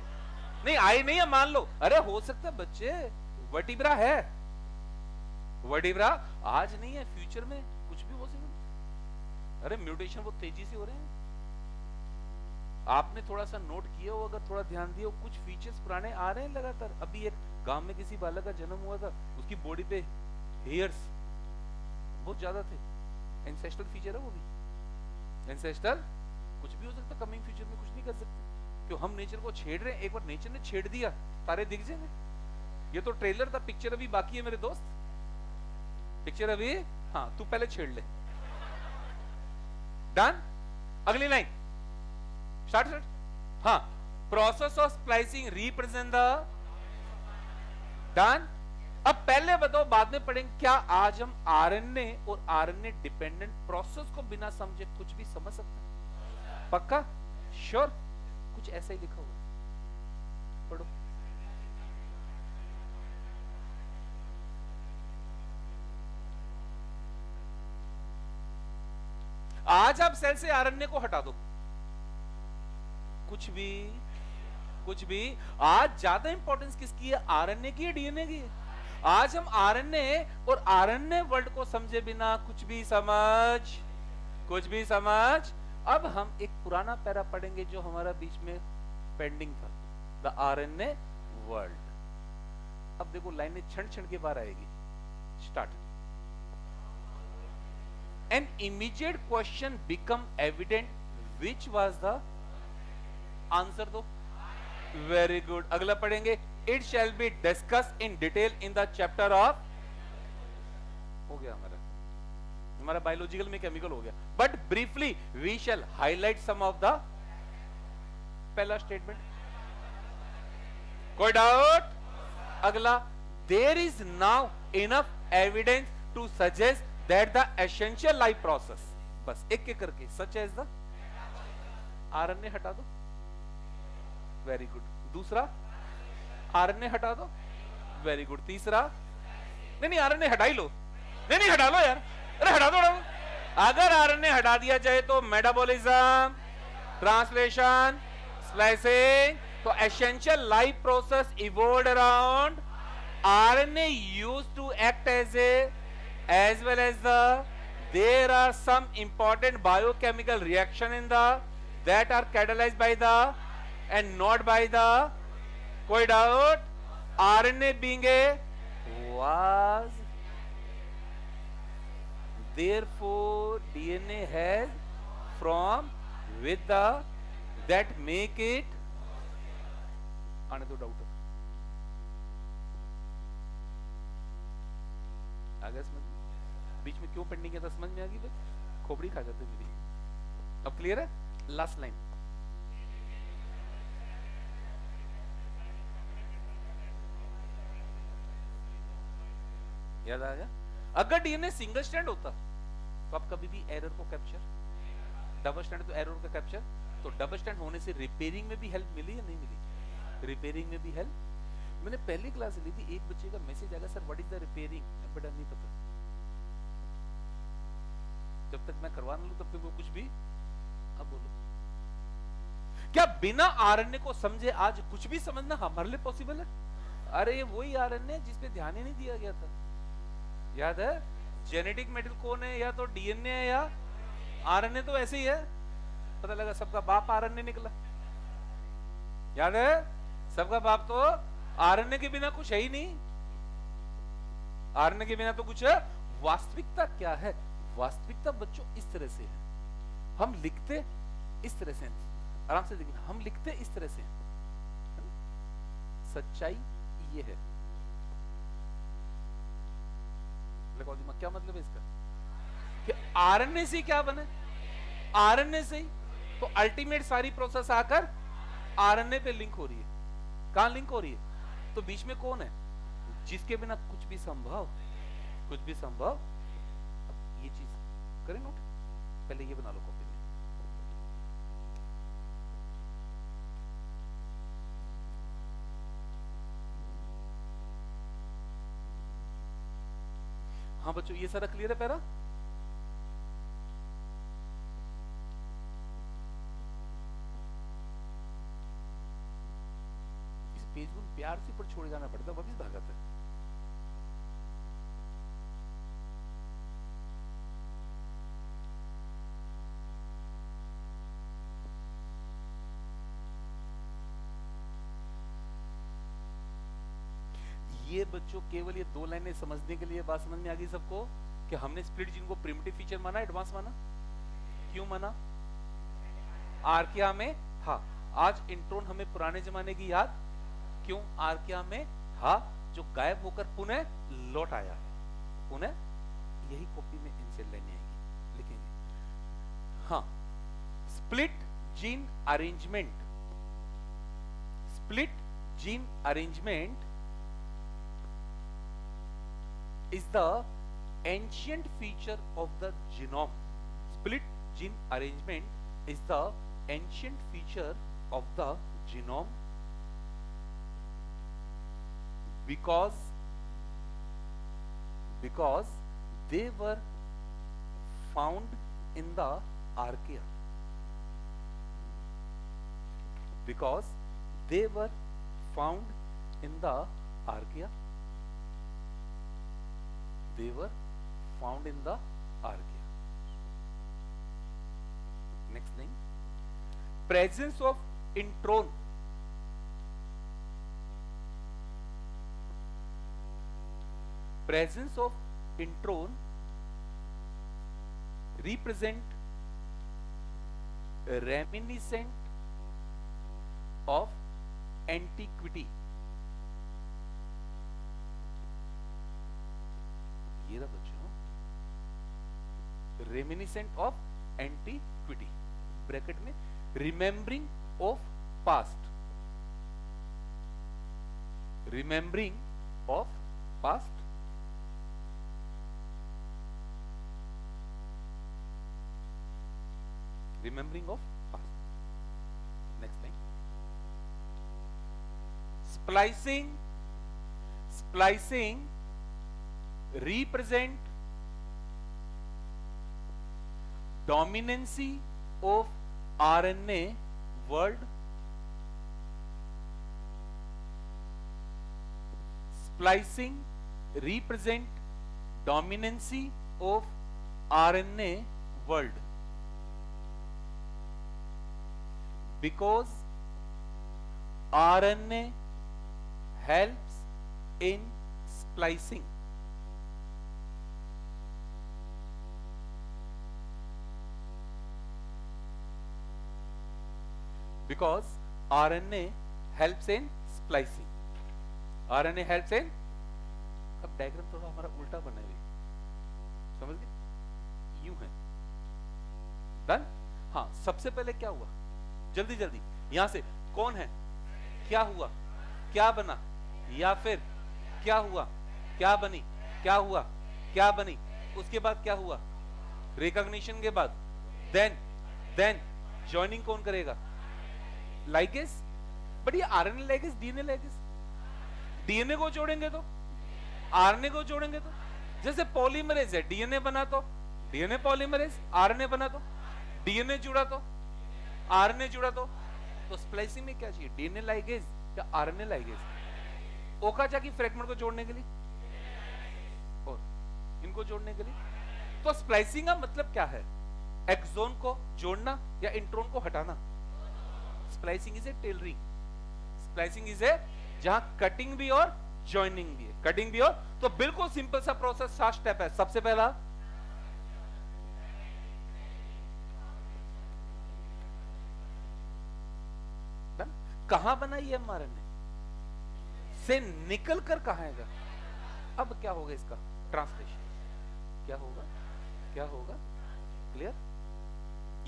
नहीं आई नहीं है, मान लो, अरे हो सकता है बच्चे वर्टिब्रा है, वर्टिब्रा आज नहीं है, फ्यूचर में कुछ भी हो सकता। अरे म्यूटेशन बहुत तेजी से हो रहे हैं, आपने थोड़ा सा नोट किया हो, अगर थोड़ा ध्यान दिया हो, कुछ फीचर्स पुराने आ रहे हैं लगातार। अभी एक गांव में किसी बालक का जन्म हुआ था, उसकी बॉडी पे हेयर्स बहुत ज्यादा थे, एंसेस्ट्रल फीचर है वो भी, एंसेस्ट्रल, कुछ भी हो सकता, कमिंग फ्यूचर में कुछ नहीं कर सकते, क्यों, हम नेचर को छेड़ रहे हैं, एक बार नेचर ने छेड़ दिया तारे दिख जाएंगे। ये तो ट्रेलर था, पिक्चर अभी बाकी है मेरे दोस्त, पिक्चर अभी, हाँ तू पहले छेड़ ले, डन। अगली लाइन, स्टार्ट, हाँ, process of splicing represent the, done. अब पहले बताओ, बाद में पढ़ेंगे, क्या आज हम आरएनए और आरएनए डिपेंडेंट प्रोसेस को बिना समझे कुछ भी समझ सकते हैं, पक्का, श्योर, कुछ ऐसा ही लिखा हुआ, पढ़ो। आज आप सेल से आरएनए को हटा दो, कुछ भी, आज ज्यादा इंपॉर्टेंस किसकी है, आरएनए की है, डीएनए की है। आज हम आरएनए और आरएनए वर्ल्ड को समझे बिना कुछ भी समझ अब हम एक पुराना पैरा पढ़ेंगे जो हमारा बीच में पेंडिंग था, द आरएनए वर्ल्ड। अब देखो लाइनें क्षण क्षण के बाहर आएगी। Start. An immediate question become evident which was the answer. दो वेरी गुड। अगला पढ़ेंगे, it shall be discuss in detail in the chapter of. हो गया हमारा बायोलॉजिकल में केमिकल हो गया, but briefly we shall highlight some of the. पहला स्टेटमेंट, कोई डाउट? अगला, there is now enough evidence to suggest that the essential life process. बस एक एक करके, सच एज द आरएनए हटा दो, वेरी गुड। दूसरा, आरएनए हटा दो, वेरी गुड। तीसरा, नहीं आरएनए हटा ही लो, नहीं हटा लो यार, अरे हटा दो। अगर आरएनए हटा दिया जाए तो मेटाबॉलिज्म, ट्रांसलेशन, स्प्लाइसिंग, तो essential life process evolved around RNA used to act as well as there are some important biochemical reaction in that are catalyzed by the and not by the। कोई doubt? RNA being a was, therefore DNA has from with the that make it। आने दो doubt. आगे समझ, बीच में क्यों pending है था समझ में आ गई? बस खोपड़ी खा जाते मेरी। अब क्लियर है? लास्ट लाइन, याद आ गया? अगर डीएनए सिंगल स्ट्रैंड होता तो आप कभी भी एरर को कैप्चर, डबल स्ट्रैंड तो एरर का कैप्चर, तो डबल स्ट्रैंड होने से रिपेयरिंग में भी हेल्प मिली या नहीं मिली? रिपेयरिंग में भी हेल्प। मैंने पहली क्लास ली थी, एक बच्चे का मैसेज आएगा, sir what is the repairing, बेटा नहीं पता। जब तक मैं करवा ना लूं तब तक वो कुछ भी। अब बोलो, क्या बिना आरएनए को समझे आज कुछ भी समझना हमारे लिए पॉसिबल है? अरे ये वही आरएनए जिस पे ध्यान ही नहीं दिया गया था, याद है? जेनेटिक मेटेरियल कौन है, या तो डीएनए है या आरएनए, तो ऐसे ही है। पता लगा सबका बाप आरएनए निकला, याद है? सबका बाप तो आरएनए के बिना कुछ है ही नहीं, आरएनए के बिना तो कुछ है। वास्तविकता क्या है? वास्तविकता बच्चों इस तरह से है, हम लिखते इस तरह से, आराम से देखना, हम लिखते इस तरह से, सच्चाई ये है। क्या मतलब है इसका? कि आरएनए से क्या बने? आरएनए से ही तो अल्टीमेट सारी प्रोसेस आकर आरएनए पे लिंक हो रही है। कहां लिंक हो रही है? तो बीच में कौन है जिसके बिना कुछ भी संभव, कुछ भी संभव। अब ये चीज करें नोट, पहले ये बना लो कॉपी में। हाँ बच्चों, ये सारा क्लियर है पैरा? इस पेज को प्यार से ऊपर छोड़ जाना पड़ता, वापिस भागता है। ये बच्चों केवल ये दो लाइनें समझने के लिए बात समझ में आ गई सबको कि हमने स्प्लिट जीन को प्रिमिटिव फीचर माना, एडवांस माना। क्यों माना? आर्किया में था। आज इंट्रोन हमें पुराने जमाने की याद क्यों? आर्किया में था जो गायब होकर पुनः लौट आया है। पुनः यही कॉपी में इनसे लाइनें आएगी, लिखेंगे। हाँ, split gene arrangement, split gene arrangement is the ancient feature of the genome. Split gene arrangement is the ancient feature of the genome because they were found in the archaea. Because they were found in the archaea. They were found in the archaea. Next thing, presence of intron. Presence of intron represent reminiscent of antiquity. ये रहा बच्चों, reminiscent of antiquity, bracket में remembering of past, remembering of past, remembering of past. Next thing, splicing represent dominancy of RNA world. Splicing represent dominancy of RNA world because RNA helps in splicing. Because RNA helps in splicing. RNA helps in, अब diagram थोड़ा हमारा उल्टा बना है, समझ गए? यूं है, डन? हाँ, सबसे पहले क्या हुआ? जल्दी जल्दी, यहां से कौन है, क्या हुआ, क्या बना, या फिर क्या हुआ, क्या बनी, क्या हुआ, क्या बनी, उसके बाद क्या हुआ, रिकॉग्निशन के बाद देन जॉइनिंग कौन करेगा, लाइगेज. बट ये RNA ligase, DNA ligase, DNA को जोड़ेंगे तो आरएनए को जोड़ेंगे तो, जैसे पॉलीमरेज है, डीएनए बना तो डीएनए पॉलीमरेज, आरएनए बना तो डीएनए जुड़ा तो आरएनए जुड़ा तो स्प्लाइसिंग में क्या चाहिए, डीएनए लाइगेज या आरएनए लाइगेज, ओकाजाकी फ्रैगमेंट को जोड़ने के लिए और इनको जोड़ने के लिए. तो स्प्लाइसिंग का मतलब क्या है, एक्सोन को जोड़ना या इंट्रोन को हटाना. Splicing is a tailoring, splicing is a जहां कटिंग भी और जॉइनिंग भी है, कटिंग भी और, तो बिल्कुल सिंपल सा प्रोसेस, 7 स्टेप है. सबसे पहला कहां बना ये एमआरएनए से निकल कर कहां आएगा. अब क्या होगा इसका ट्रांसलेशन, क्या होगा, क्या होगा, क्लियर,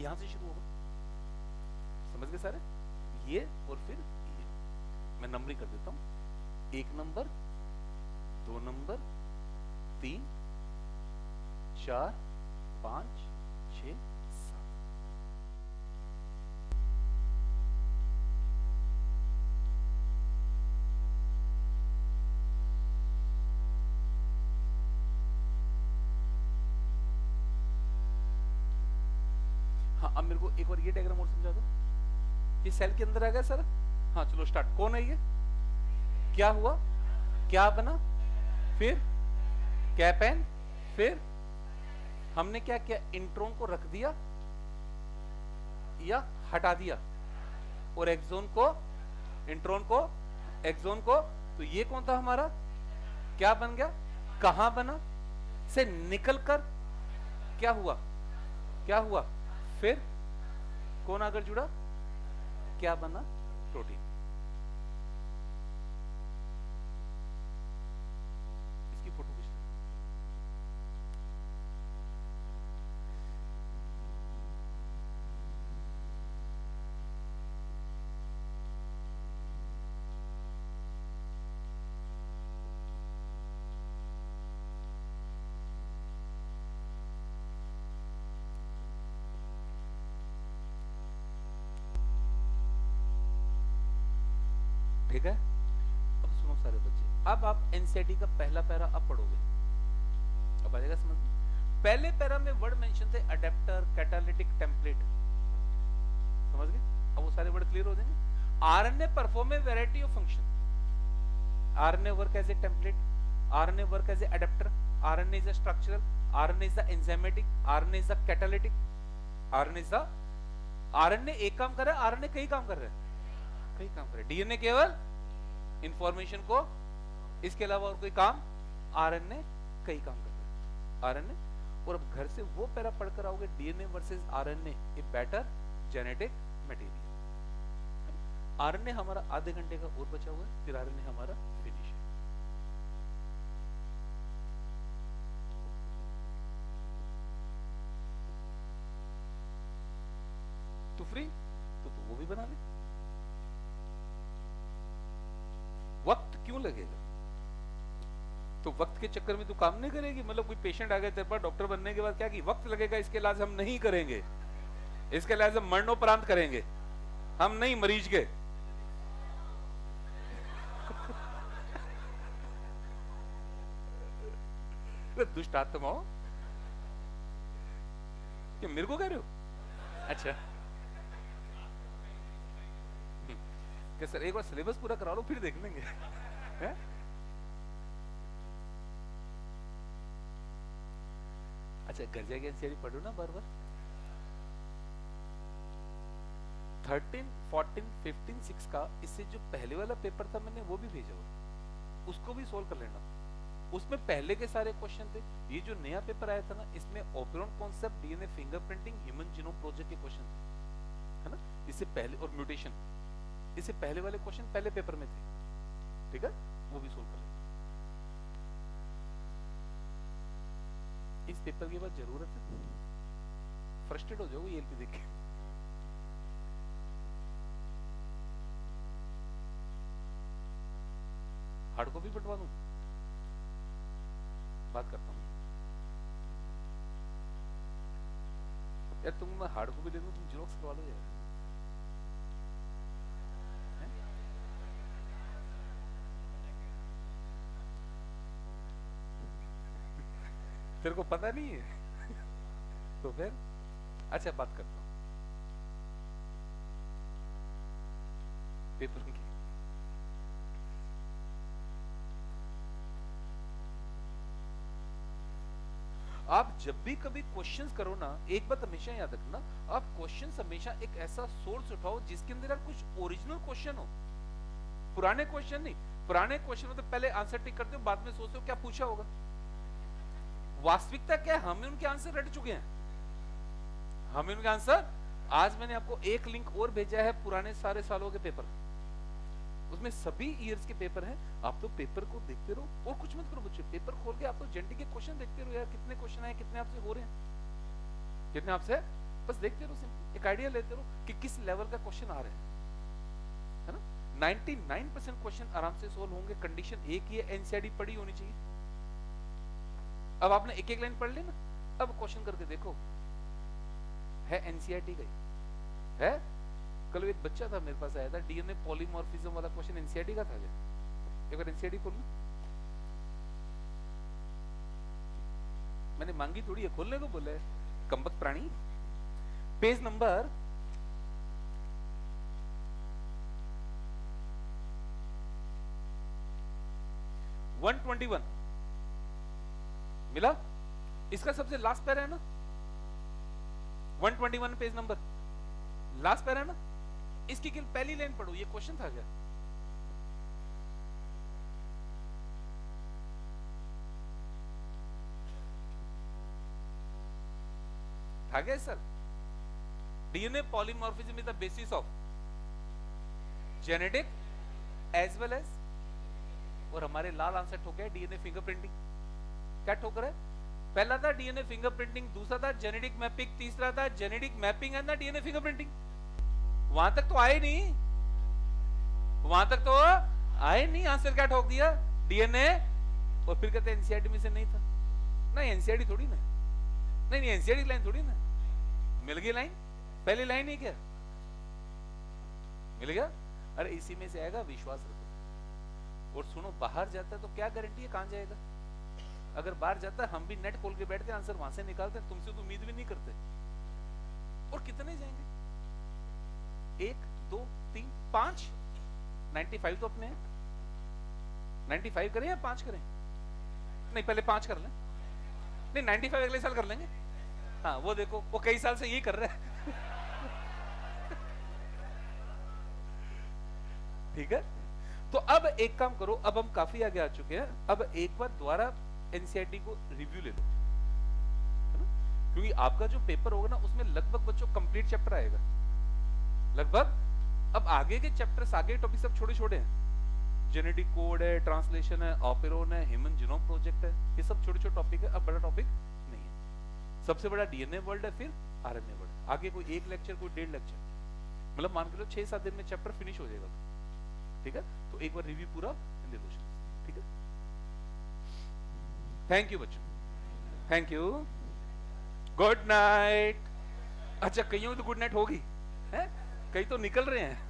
यहां से शुरू होगा, समझ गए सारे, ये और फिर ये. मैं नंबरिंग कर देता हूं, 1 नंबर, 2 नंबर, 3, 4, 5, 6, 7. हाँ, अब मेरे को एक और ये डायग्राम और समझा दो. ये सेल के अंदर आ गया सर. हाँ चलो स्टार्ट. कौन है ये, क्या हुआ, क्या बना, फिर कैपेन, फिर हमने क्या किया, इंट्रोन को रख दिया या हटा दिया, और एक्सोन को, इंट्रोन को, एक्सोन को. तो ये कौन था हमारा, क्या बन गया, कहां बना, से निकलकर क्या हुआ, क्या हुआ, फिर कौन आकर जुड़ा, क्या बना, प्रोटीन. इसकी फोटो खींच लो. ठीक है. अब सुनो सारे बच्चे, अब आप एनसीईआरटी का पहला पैरा अब पढ़ोगे, अब आ जाएगा समझ में. पहले पैरा में वर्ड मेंशन थे अडेप्टर, कैटालिटिक, टेम्पलेट, समझ गए. अब वो सारे वर्ड क्लियर हो जाएंगे. RNA perform a variety of function. RNA work as a template, RNA work as a adapter, RNA is a structural, RNA is the enzymatic, RNA is the catalytic, RNA is the RNA एक काम कर रहा है, RNA कई काम कर रहा है, कई काम कर रहा है। डीएनए केवल इंफॉर्मेशन को, इसके अलावा और कोई काम, आरएनए कई काम कर रहा है, आरएनए। और अब घर से वो पैरा पढ़कर आओगे, DNA versus RNA a better genetic material. RNA हमारा आधे घंटे का और बचा हुआ है, फिर आरएनए हमारा फिनिश है। तो फ्री तो वो भी बना ले। वक्त क्यों लगेगा? तो वक्त के चक्कर में तू काम नहीं करेगी। मतलब कोई पेशेंट आ गया तेरे पास डॉक्टर बनने के बाद, क्या कि वक्त लगेगा, इसके इलाज हम नहीं करेंगे, इसके इलाज हम मरणोपरांत करेंगे, हम नहीं मरीज के। दुष्ट आत्मा हो क्या, मेरे को कह रहे हो? अच्छा क्या सर, एक बार सिलेबस पूरा करा लो फिर देख लेंगे। है? अच्छा घर जाके एनसीईआरटी पढ़ो ना बार बार। 13, 14, 15, 6 का इससे जो पहले वाला पेपर था मैंने वो भी भेजा हुआ, उसको भी सोल्व कर लेना। उसमें पहले के सारे क्वेश्चन थे। ये जो नया पेपर आया था ना, इसमें operon concept, DNA fingerprinting, human genome project के क्वेश्चन थे, है ना। इससे पहले, और म्यूटेशन, इससे पहले वाले क्वेश्चन पहले पेपर में थे, ठीक है, वो भी सोल्व कर लेना। इस पेपर के बाद जरूरत है, फ्रस्ट्रेट हो जाओगे एलपी देख के। हार्ड कॉपी बंटवा दूं? बात करता हूं यार, तुम मैं हार्ड कॉपी दे दूं, तुम जेरॉक्स करवा लो यार। तेरे को पता नहीं है? तो फिर अच्छा बात करता हूं पेपर की। आप जब भी कभी क्वेश्चंस करो ना, एक बात हमेशा याद रखना, आप क्वेश्चंस हमेशा एक ऐसा सोर्स उठाओ जिसके अंदर कुछ ओरिजिनल क्वेश्चन हो, पुराने क्वेश्चन नहीं। पुराने क्वेश्चन हो तो पहले आंसर टिक करते हो, बाद में सोचते हो क्या पूछा होगा। वास्तविकता क्या है, हमें उनके आंसर रट चुके हैं, हमें उनके आंसर। आज मैंने आपको एक लिंक और भेजा है, पुराने सारे सालों के पेपर, उसमें सभी ईयर्स के पेपर हैं। आप तो पेपर को देखते रहो और कुछ मत करो बच्चे, पेपर खोल के आप तो जेनटी के क्वेश्चन देखते रहो यार, कितने क्वेश्चन आए, कितने आपसे हो रहे हैं, कितने आपसे, बस देखते रहो, सिंपल एक आइडिया लेते रहो कि किस लेवल का क्वेश्चन आ रहा है ना। 99% क्वेश्चन आराम से सोल्व होंगे, कंडीशन एक ही है, एनसीईआरटी पढ़ी होनी चाहिए। अब आपने एक एक लाइन पढ़ ली ना, अब क्वेश्चन करके देखो, है एनसीईआरटी का है। कल एक बच्चा था मेरे पास आया था, डीएनए पॉलीमॉर्फिज्म वाला क्वेश्चन एनसीईआरटी का था क्या? एक बार एनसीईआरटी खोल लो। मैंने मांगी थोड़ी है, खोलने को बोला है, कमबख्त प्राणी। पेज नंबर 121 मिला? इसका सबसे लास्ट पैरा है ना, 121 पेज नंबर, लास्ट पैरा है ना। इसकी पहली लाइन पढ़ो, ये क्वेश्चन था क्या? था क्या sir? DNA polymorphism is the basis of genetic as well as, और हमारे लाल आंसर ठोके है डीएनए फिंगरप्रिंटिंग। क्या ठोकर है? पहला था डीएनए फिंगरप्रिंटिंग, दूसरा था जेनेटिक मैपिंग, तीसरा था genetic mapping and DNA fingerprinting. वहां तक तो आए नहीं, वहां तक तो आए नहीं, आंसर क्या ठोक दिया? डीएनए। और फिर कहते एनसीईआरटी में से नहीं था। नहीं एनसीईआरटी थोड़ी ना, नहीं नहीं एनसीईआरटी लाइन थोड़ी ना, मिल गई लाइन, पहली लाइन ही क्या मिल गया। अरे इसी में से आएगा, विश्वास रखो। और सुनो, बाहर जाता है तो क्या गारंटी है कहां जाएगा? अगर बाहर जाता है हम भी नेट खोल के बैठते, आंसर वहां से निकालते हैं, तुमसे तो उम्मीद भी नहीं करते। और कितने जाएंगे? 1 2 3 5, 95 तो अपने हैं। 95 करें या 5 करें? नहीं पहले 5 कर लें, नहीं 95 अगले साल कर लेंगे। हाँ वो देखो, वो कई साल से यही कर रहा है। ठीक है, तो अब एक काम करो, अब हम काफी आगे आ चुके हैं, अब एक बार दोबारा एनसीईआरटी को रिव्यू ले लो, है ना? क्योंकि आपका जो पेपर होगा ना उसमें लगभग बच्चों कंप्लीट चैप्टर आएगा लगभग। अब आगे के चैप्टर्स, आगे टॉपिक सब छोटे छोटे हैं, जेनेटिक कोड है, ट्रांसलेशन है, ऑपेरोन है, ह्यूमन जीनोम प्रोजेक्ट है, ये सब छोटे छोटे टॉपिक है, अब बड़ा टॉपिक नहीं है। सबसे बड़ा डीएनए वर्ल्ड है, फिर आरएनए वर्ल्ड, आगे कोई एक लेक्चर कोई 1.5 लेक्चर, मतलब मान के लो 6-7 दिन में चैप्टर फिनिश हो जाएगा, ठीक है? तो एक बार रिव्यू पूरा इन देखो, ठीक है? थैंक यू बच्चों, थैंक यू, गुड नाइट। अच्छा कईयों तो गुड नाइट होगी है, कई तो निकल रहे हैं।